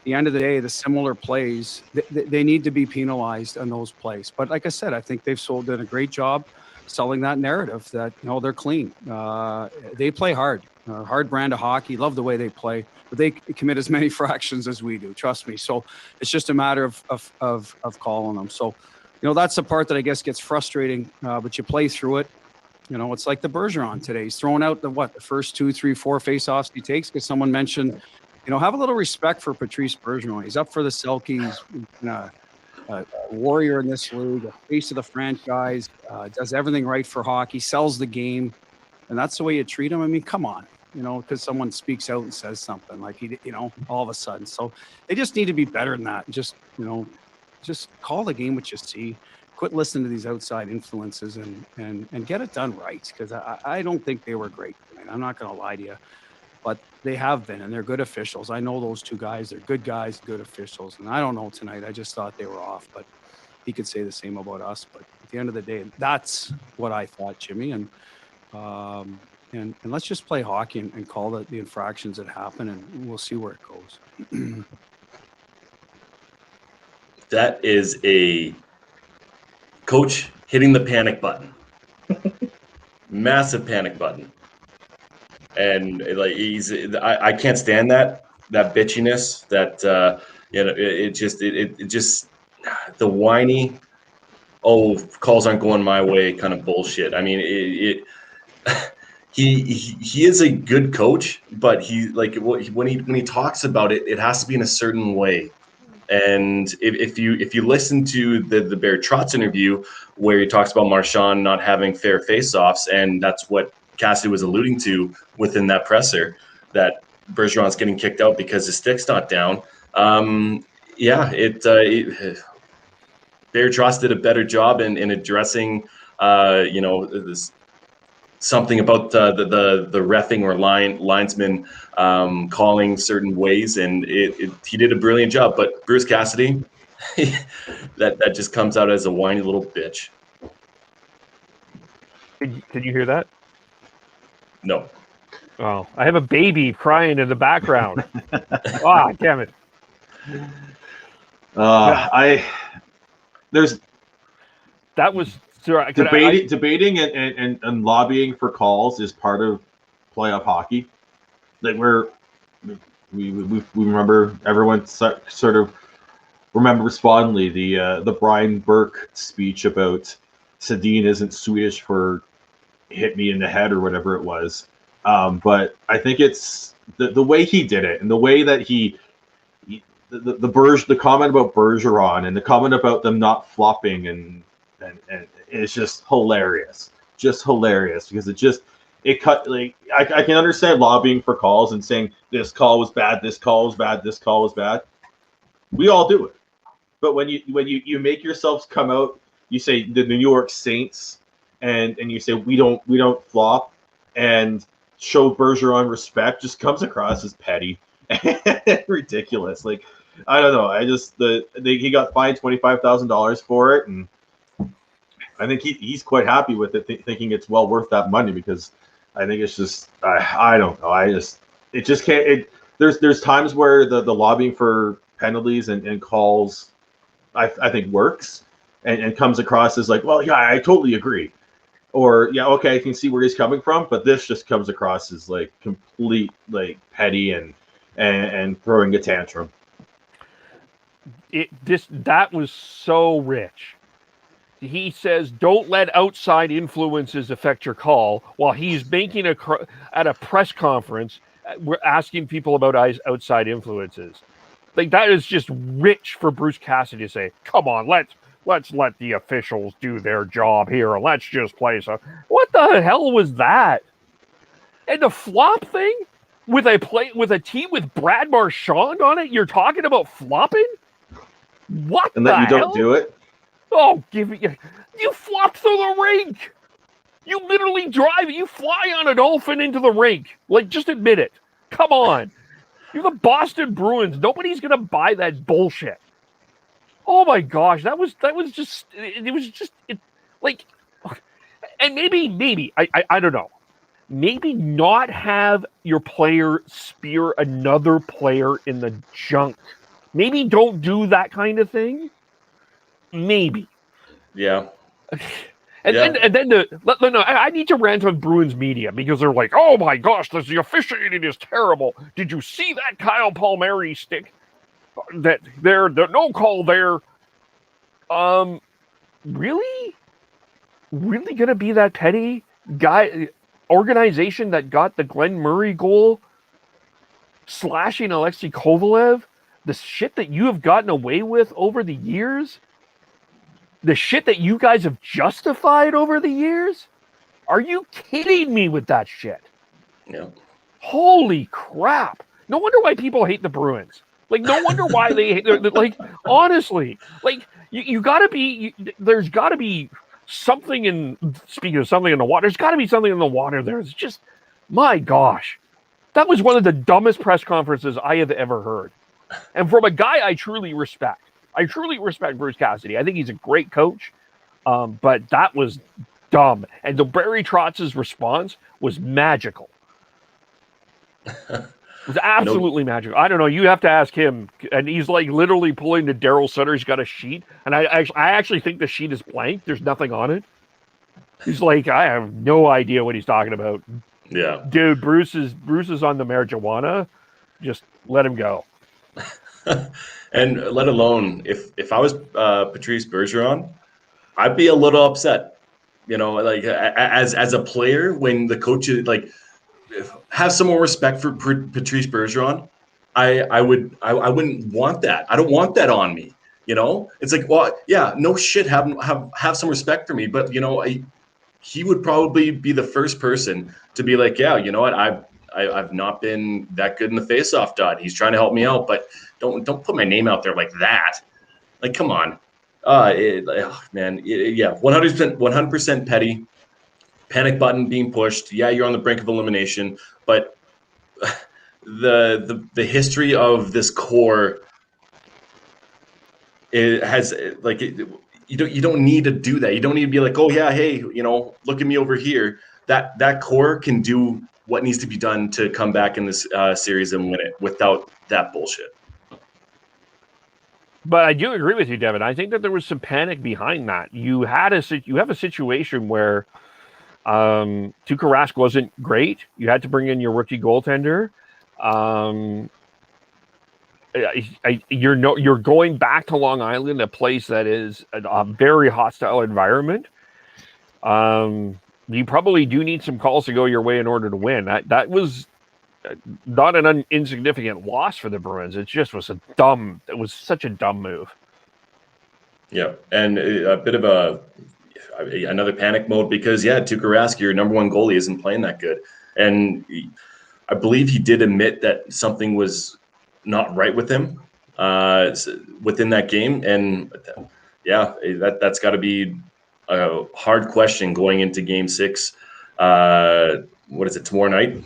the end of the day, the similar plays, they need to be penalized on those plays. But like I said, I think they've done a great job selling that narrative that, they're clean. They play hard, hard brand of hockey. Love the way they play, but they commit as many fractions as we do. Trust me. So it's just a matter of calling them. So, that's the part that I guess gets frustrating, but you play through it. It's like the Bergeron today. He's throwing out the first 2, 3, 4 face-offs he takes because someone mentioned, have a little respect for Patrice Bergeron. He's up for the Selke. He's a warrior in this league, a face of the franchise, does everything right for hockey, sells the game, and that's the way you treat him. I mean, come on, because someone speaks out and says something like all of a sudden. So they just need to be better than that. Just call the game what you see. Quit listening to these outside influences and get it done right. Because I don't think they were great. I'm not going to lie to you, but they have been, and they're good officials. I know those two guys. They're good guys, good officials. And I don't know tonight. I just thought they were off, but he could say the same about us. But at the end of the day, that's what I thought, Jimmy. And let's just play hockey and call the infractions that happen, and we'll see where it goes. That is a coach hitting the panic button. Massive panic button. And like I can't stand that bitchiness. That it just the whiny, calls aren't going my way kind of bullshit. I mean, he is a good coach, but when he talks about it, it has to be in a certain way. And if you listen to the Bear Trotz interview where he talks about Marchand not having fair face-offs, and that's what Cassidy was alluding to within that presser, that Bergeron's getting kicked out because his stick's not down. Bear Trotz did a better job in addressing, this something about the reffing or linesman calling certain ways, and he did a brilliant job. But Bruce Cassidy, that just comes out as a whiny little bitch. Did you hear that? No. Oh, I have a baby crying in the background. Damn it. That was debating and lobbying for calls is part of playoff hockey. Like we remember, everyone sort of remembers fondly the Brian Burke speech about Sedin isn't Swedish for hit me in the head or whatever it was. But I think it's the way he did it, and the way that the comment about Bergeron and the comment about them not flopping and it's just hilarious, because it cut, like, I can understand lobbying for calls and saying this call was bad, this call was bad, this call was bad. We all do it, but when you make yourselves come out, you say the New York Saints, and you say we don't flop, and show Bergeron respect, just comes across as petty and ridiculous. Like, I don't know. He got fined $25,000 for it, and I think he's quite happy with it, thinking it's well worth that money, because I think it's just I don't know. It just can't. There's times where the lobbying for penalties and calls I think works and comes across as like, well, yeah, I totally agree. Or, yeah, okay, I can see where he's coming from, but this just comes across as like complete, like, petty and throwing a tantrum. That was so rich. He says, don't let outside influences affect your call, while he's making at a press conference, we're asking people about outside influences. Like, that is just rich for Bruce Cassidy to say, come on, let's let the officials do their job here, and let's just play. So what the hell was that? And the flop thing with a team with Brad Marchand on it, you're talking about flopping? What? And that you don't do it? Oh, you flopped through the rink. You literally you fly on a dolphin into the rink. Like, just admit it. Come on. You're the Boston Bruins. Nobody's going to buy that bullshit. Oh my gosh, that was just like, and maybe I don't know, maybe not have your player spear another player in the junk Maybe don't do that kind of thing. Maybe. Yeah. And Yeah. then I need to rant on Bruins media because they're like, oh my gosh, the officiating is terrible. Did you see that Kyle Palmieri stick? That the no call there. Really? Really gonna be that petty guy organization that got the Glenn Murray goal slashing Alexei Kovalev? The shit that you have gotten away with over the years? The shit that you guys have justified over the years? Are you kidding me with that shit? Yeah. Holy crap. No wonder why people hate the Bruins. Like, no wonder why they hate, like, honestly, like, you gotta be, there's gotta be something in, speaking of something in the water, there's gotta be something in the water there. It's just, my gosh. That was one of the dumbest press conferences I have ever heard. And from a guy I truly respect. I truly respect Bruce Cassidy. I think he's a great coach, but that was dumb. And the Barry Trotz's response was magical. It was absolutely magical. I don't know. You have to ask him. And he's like literally pulling to Daryl Sutter. He's got a sheet. And I actually think the sheet is blank. There's nothing on it. He's like, I have no idea what he's talking about. Yeah. Dude, Bruce is on the marijuana. Just let him go. And let alone if I was Patrice Bergeron, I'd be a little upset. You know, like as a player, when the coach like have some more respect for Patrice Bergeron, I wouldn't want that. I don't want that on me. You know, it's like, well, yeah, no shit, have some respect for me, but you know, he would probably be the first person to be like, yeah, you know what, I've not been that good in the face-off dot. He's trying to help me out, but don't put my name out there like that. Like, come on, man, yeah, 100% petty. Panic button being pushed. Yeah, you're on the brink of elimination, but the history of this core, it has like you don't need to do that. You don't need to be like, oh yeah, hey, you know, look at me over here. That core can do what needs to be done to come back in this series and win it without that bullshit. But I do agree with you, Devin. I think that there was some panic behind that. You have a situation where Tuukka Rask wasn't great. You had to bring in your rookie goaltender. You're going back to Long Island, a place that is a very hostile environment. You probably do need some calls to go your way in order to win. That was not an insignificant loss for the Bruins. It just was it was such a dumb move. Yeah, and a bit of another panic mode because, yeah, Tuukka Rask, your number one goalie, isn't playing that good. And I believe he did admit that something was not right with him within that game. And, yeah, that's got to be a hard question going into Game 6. What is it, tomorrow night?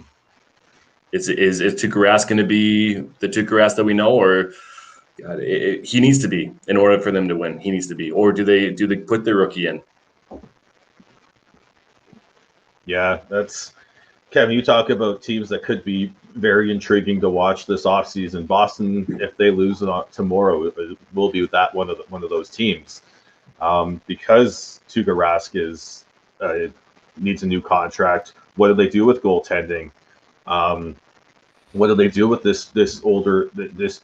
Is Tuukka Rask going to be the Tuukka Rask that we know, or God, he needs to be in order for them to win? He needs to be, or do they put their rookie in? Yeah, that's Kevin. You talk about teams that could be very intriguing to watch this offseason. Boston, if they lose tomorrow, it will be that one of those teams, because Tuukka Rask needs a new contract. What do they do with goaltending? What do they do with this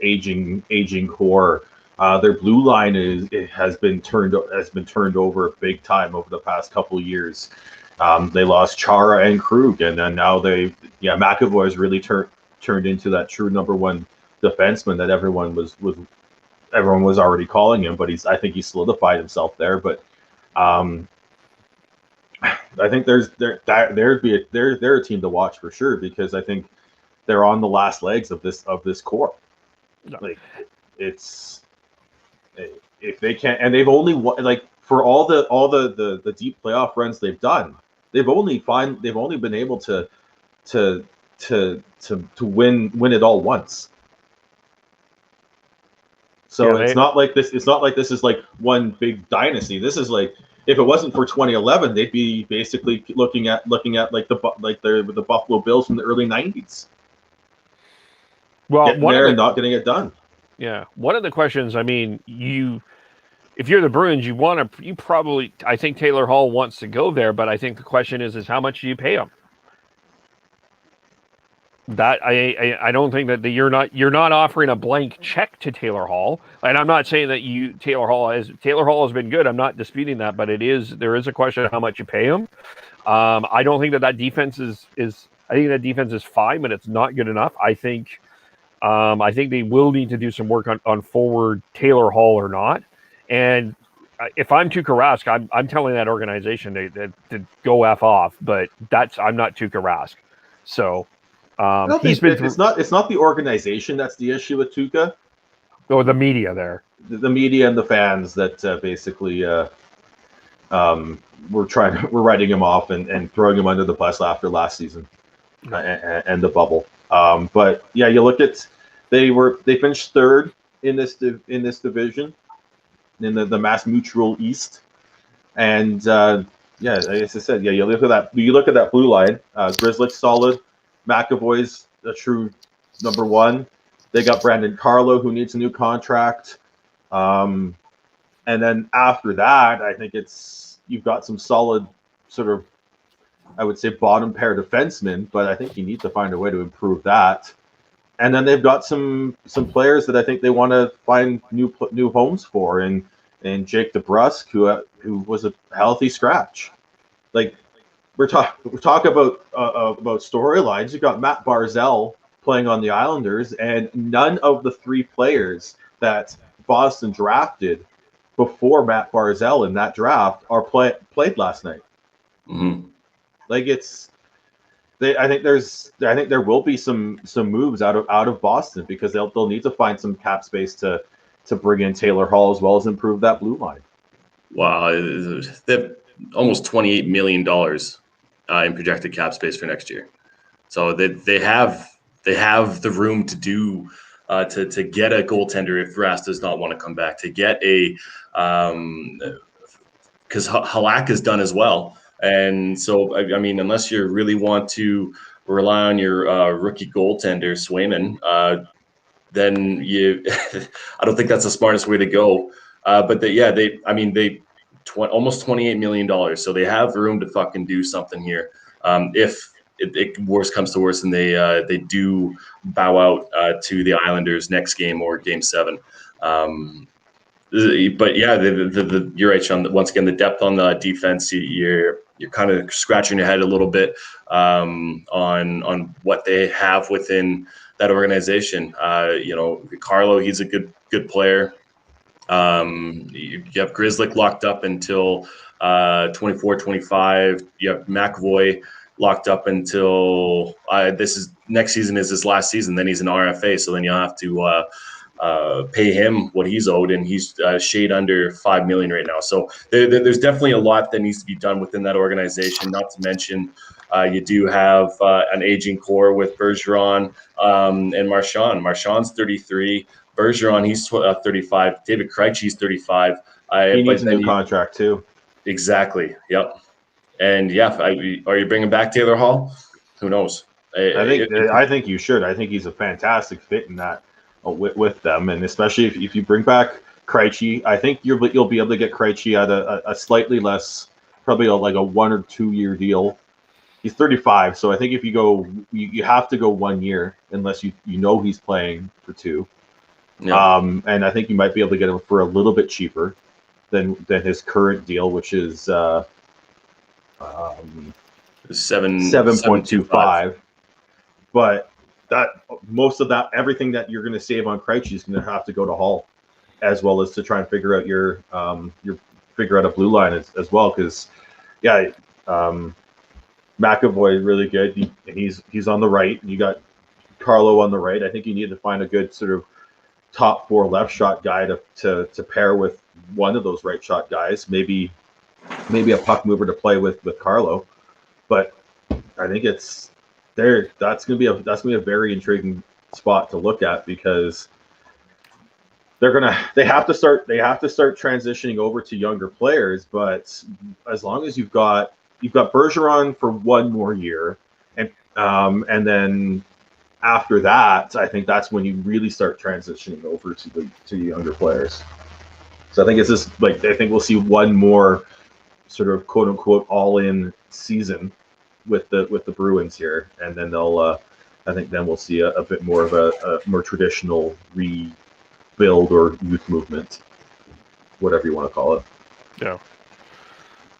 aging core? Their blue line has been turned over big time over the past couple of years. They lost Chara and Krug, and then now McAvoy has really turned into that true number one defenseman that everyone was already calling him. But I think he's solidified himself there. But I think they're a team to watch for sure, because I think they're on the last legs of this core. No. Like, it's if they can't, and they've only like for all the deep playoff runs they've done, they've only been able to win it all once. So it's not like this is like one big dynasty. This is like, if it wasn't for 2011, they'd be basically looking at like the Buffalo Bills from the early 90s. Well, not getting it done. Yeah. One of the questions, I mean, if you're the Bruins, I think Taylor Hall wants to go there, but I think the question is how much do you pay him? That I don't think that you're not offering a blank check to Taylor Hall, and I'm not saying that Taylor Hall has been good. I'm not disputing that, but there is a question of how much you pay him. I don't think that defense is I think that defense is fine, but it's not good enough. I think they will need to do some work on forward Taylor Hall or not. And if I'm Tuukka Rask, I'm telling that organization to go F off. But I'm not Tuukka Rask, so. It's not the organization that's the issue with Tuukka. Or the media there. The media and the fans that basically we're writing him off and throwing him under the bus after last season and the bubble. But yeah, you look at they finished third in this division in the Mass Mutual East, and yeah, as I said, yeah, you look at that blue line. Grizzlies solid. McAvoy's a true number one. They got Brandon Carlo, who needs a new contract. And then after that, I think you've got some solid sort of, I would say, bottom pair defensemen, but I think you need to find a way to improve that. And then they've got some players that I think they want to find new homes for, and Jake DeBrusk, who was a healthy scratch. Like, we're talking about storylines. You got Matt Barzal playing on the Islanders, and none of the three players that Boston drafted before Matt Barzal in that draft played last night. Mm-hmm. Like I think there will be some moves out of Boston, because they'll need to find some cap space to bring in Taylor Hall as well as improve that blue line. Wow, they have almost $28 million in projected cap space for next year, so they have the room to do to get a goaltender if Rask does not want to come back, to get a because Halak is done as well. And so, I mean, unless you really want to rely on your rookie goaltender, Swayman, then I don't think that's the smartest way to go. But almost $28 million. So they have room to fucking do something here. If worse comes to worse and they do bow out to the Islanders next game or game 7. But yeah, you're right, Sean. Once again, the depth on the defense, you're kind of scratching your head a little bit on what they have within that organization. Carlo, he's a good player. You have Grizzlick locked up until 24-25. You have McAvoy locked up until next season is his last season. Then he's an RFA, so then you'll have to pay him what he's owed, and he's shade under $5 million right now. So there's definitely a lot that needs to be done within that organization. Not to mention, you do have an aging core with Bergeron and Marchand. Marchand's 33. Bergeron, he's 35. David Krejci's 35. He needs a new contract too. Exactly. Yep. And yeah, are you bringing back Taylor Hall? Who knows? I think you should. I think he's a fantastic fit in that with them, and especially if you bring back Krejci, I think you'll be able to get Krejci at a slightly less, probably like a 1 or 2 year deal. He's 35, so I think if you go, you have to go 1 year unless you know he's playing for 2. Yeah. And I think you might be able to get him for a little bit cheaper than his current deal, which is 7.25. But most of that, everything that you're going to save on Krejci is going to have to go to Hall, as well as to try and figure out your figure out a blue line as well. Because McAvoy really good. He's on the right. You got Carlo on the right. I think you need to find a good sort of top 4 left shot guy to pair with one of those right shot guys. Maybe a puck mover to play with Carlo. But I think it's there. That's gonna be a very intriguing spot to look at, because they have to start transitioning over to younger players. But as long as you've got Bergeron for 1 more year, and then after that, I think that's when you really start transitioning over to the younger players. So I think it's just like I think we'll see one more sort of quote unquote all in season with the Bruins here, and then they'll I think then we'll see a bit more of a more traditional rebuild or youth movement, whatever you want to call it.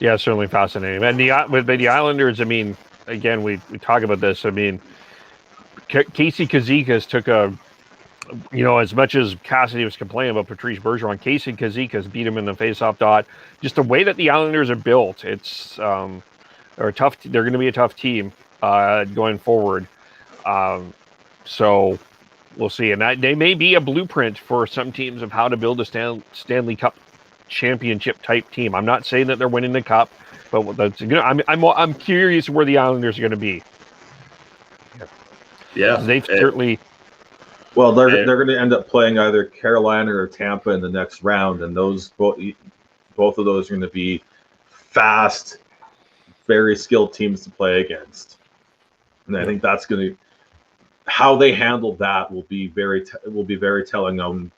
Yeah, certainly fascinating. And the Islanders, I mean, again, we talk about this. I mean, Casey Kazikas took as much as Cassidy was complaining about Patrice Bergeron, Casey Kazikas beat him in the faceoff dot. Just the way that the Islanders are built, it's they're tough. They're going to be a tough team going forward. So we'll see, and they may be a blueprint for some teams of how to build a Stanley Cup championship type team. I'm not saying that they're winning the cup, but that's good. I'm curious where the Islanders are going to be. Yeah, they've certainly. Well, they're going to end up playing either Carolina or Tampa in the next round, and those both of those are going to be fast, very skilled teams to play against. And I think that's going to how they handle that will be very telling on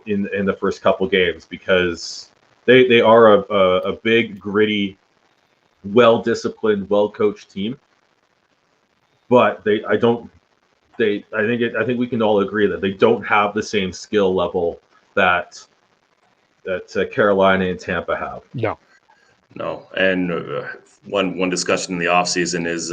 in the first couple games, because they are a big, gritty, well disciplined, well coached team. But I think we can all agree that they don't have the same skill level that Carolina and Tampa have. No. And one discussion in the offseason is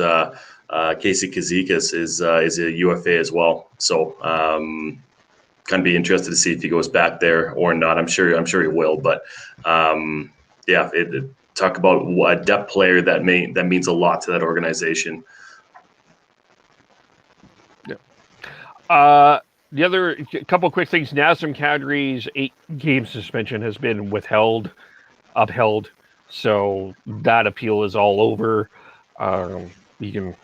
Casey Kazikas is a UFA as well. So kind of be interested to see if he goes back there or not. I'm sure he will. But talk about a depth player that means a lot to that organization. The other couple of quick things. Nazem Kadri's 8-game suspension has been upheld. So that appeal is all over. You can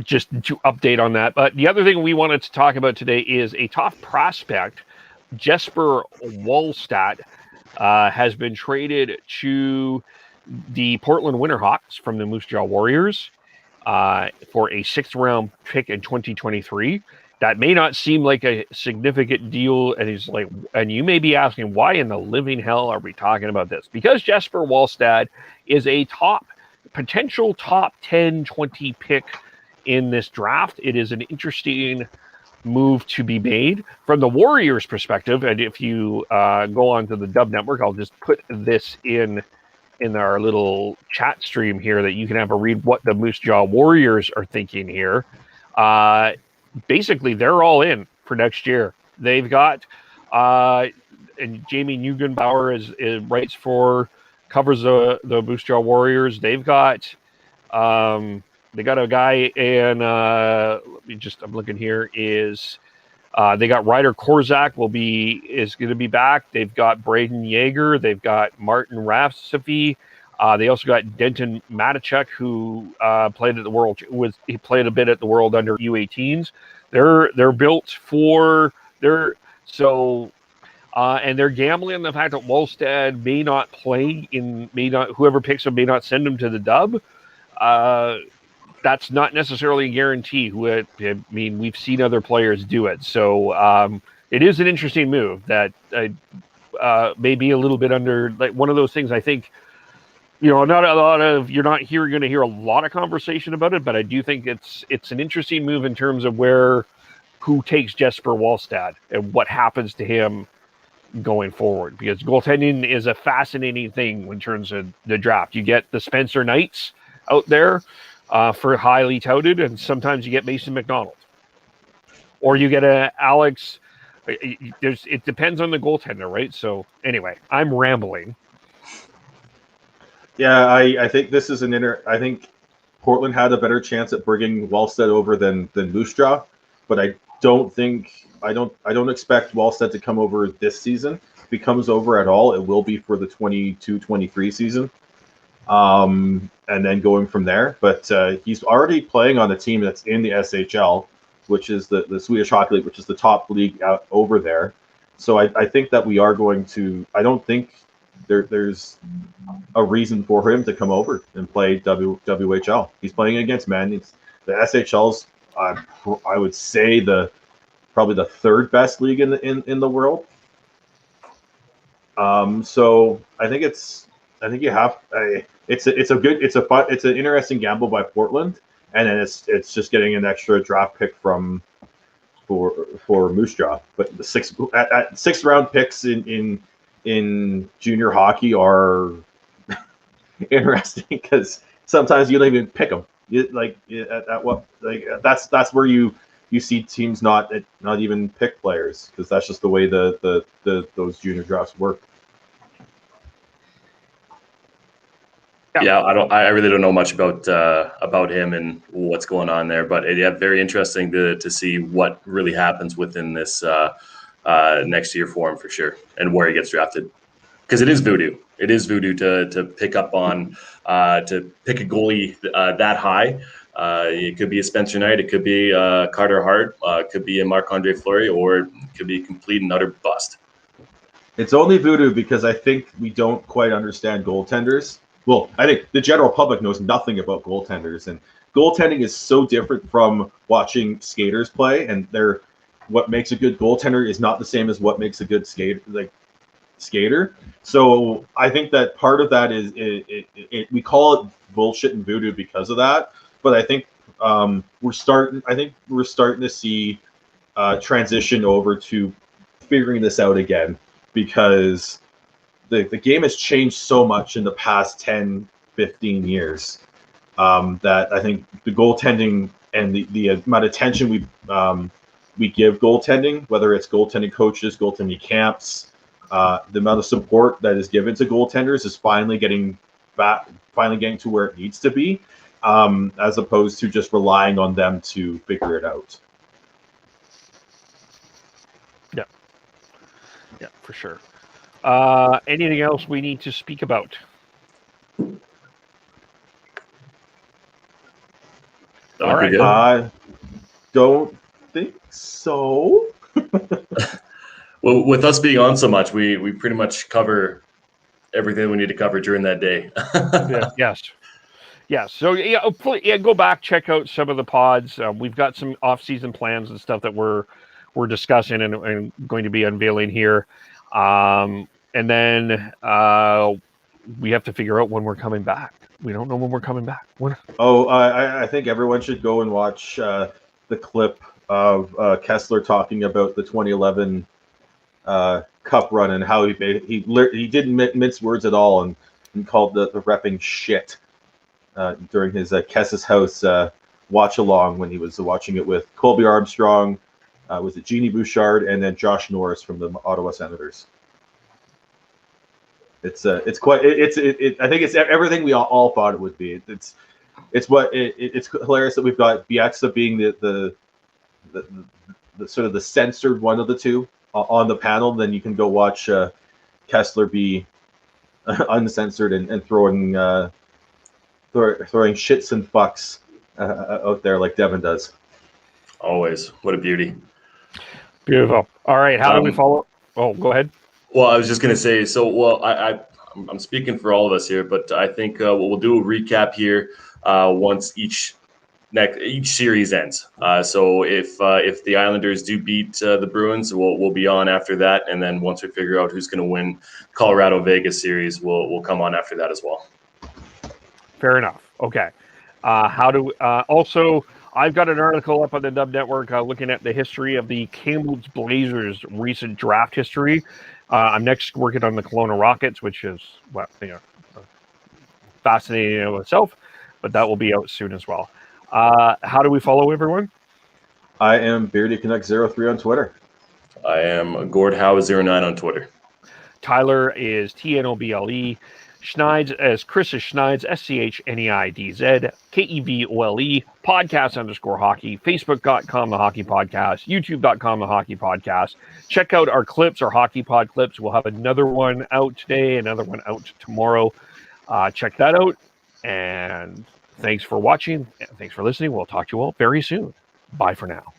just to update on that. But the other thing we wanted to talk about today is a top prospect, Jesper Wallstedt, has been traded to the Portland Winterhawks from the Moose Jaw Warriors for a 6th-round pick in 2023. That may not seem like a significant deal, and you may be asking, why in the living hell are we talking about this? Because Jesper Wallstedt is a potential top 10, 20 pick in this draft. It is an interesting move to be made from the Warriors' perspective. And if you go on to the Dub Network, I'll just put this in our little chat stream here that you can have a read what the Moose Jaw Warriors are thinking here. Basically, they're all in for next year. They've got and Jamie Neugenbauer covers the Moose Jaw Warriors. They've got they got a guy, and I'm looking here, is they got Ryder Korzak is going to be back. They've got Braden Yeager. They've got Martin Rafsafy. They also got Denton Matichuk, who played at the World. He played a bit at the World under U18s. They're built for and they're gambling on the fact that Wallstedt may not play whoever picks him may not send him to the Dub. That's not necessarily a guarantee. We've seen other players do it. So it is an interesting move that may be a little bit under, like, one of those things. I think, not a lot of, you're not going to hear a lot of conversation about it, but I do think it's an interesting move in terms of who takes Jesper Wallstedt and what happens to him going forward, because goaltending is a fascinating thing in terms of the draft. You get the Spencer Knights out there for highly touted, and sometimes you get Mason McDonald, or you get a Alex. It depends on the goaltender, right? So anyway, I'm rambling. Yeah, I think this is I think Portland had a better chance at bringing Wallstedt over than Moose Jaw, but I don't expect Wallstedt to come over this season. If he comes over at all, it will be for the 22-23 season, and then going from there. But he's already playing on a team that's in the SHL, which is the Swedish Hockey League, which is the top league out over there. So I think that we are going to. I don't think there's a reason for him to come over and play WHL. He's playing against men. The SHL's I would say probably the third best league in the world. So I think it's an interesting gamble by Portland, and then it's just getting an extra draft pick for Moose Jaw. But the sixth round picks in junior hockey are interesting because sometimes you don't even pick them. That's where you see teams not even pick players because that's just the way those junior drafts work. Yeah, I really don't know much about him and what's going on there, but very interesting to see what really happens within this next year for him for sure, and where he gets drafted. Because it is voodoo. It is voodoo to pick up on to pick a goalie that high. It could be a Spencer Knight, it could be Carter Hart, it could be a Marc-Andre Fleury, or it could be a complete and utter bust. It's only voodoo because I think we don't quite understand goaltenders. Well, I think the general public knows nothing about goaltenders, and goaltending is so different from watching skaters play. And what makes a good goaltender is not the same as what makes a good skater. So I think that part of that is we call it bullshit and voodoo because of that. But I think we're starting to see transition over to figuring this out again because the game has changed so much in the past 10, 15 years that I think the goaltending and the amount of attention we give goaltending, whether it's goaltending coaches, goaltending camps, the amount of support that is given to goaltenders is finally getting to where it needs to be, as opposed to just relying on them to figure it out. Yeah, for sure. Anything else we need to speak about? All right. I don't think so. Well, with us being on so much, we pretty much cover everything we need to cover during that day. Yes. So go back, check out some of the pods. We've got some off-season plans and stuff that we're discussing and going to be unveiling here. And then we have to figure out when we're coming back. We don't know when we're coming back. I think everyone should go and watch the clip of Kessler talking about the 2011 Cup run and how he didn't mince words at all and called the repping shit during his Kess's House watch along when he was watching it with Colby Armstrong, was it Jeannie Bouchard, and then Josh Norris from the Ottawa Senators. I think it's everything we all thought it would be. It's hilarious that we've got Bieksa being the sort of the censored one of the two on the panel. Then you can go watch Kessler be uncensored and throwing shits and fucks out there like Devin does. Always. What a beauty. Beautiful. All right. How do we follow? Oh, go ahead. Well, I was just going to say, I'm speaking for all of us here, but I think we'll do a recap here once each series ends. So if the Islanders do beat the Bruins, we'll be on after that, and then once we figure out who's going to win Colorado Vegas series, we'll come on after that as well. Fair enough. Okay. Also, I've got an article up on the Dub Network looking at the history of the Kamloops Blazers' recent draft history. I'm next working on the Kelowna Rockets, which is fascinating in itself, but that will be out soon as well. How do we follow everyone? I am BeardyConnect03 on Twitter. I am GordHowe09 on Twitter. Tyler is TNOBLE. Schneids as Chris is Schneids, SCHNEIDZ, KEVOLE, podcast_hockey, Facebook.com, The Hockey Podcast, YouTube.com, The Hockey Podcast. Check out our clips, our Hockey Pod clips. We'll have another one out today, another one out tomorrow. Check that out. And thanks for watching. Thanks for listening. We'll talk to you all very soon. Bye for now.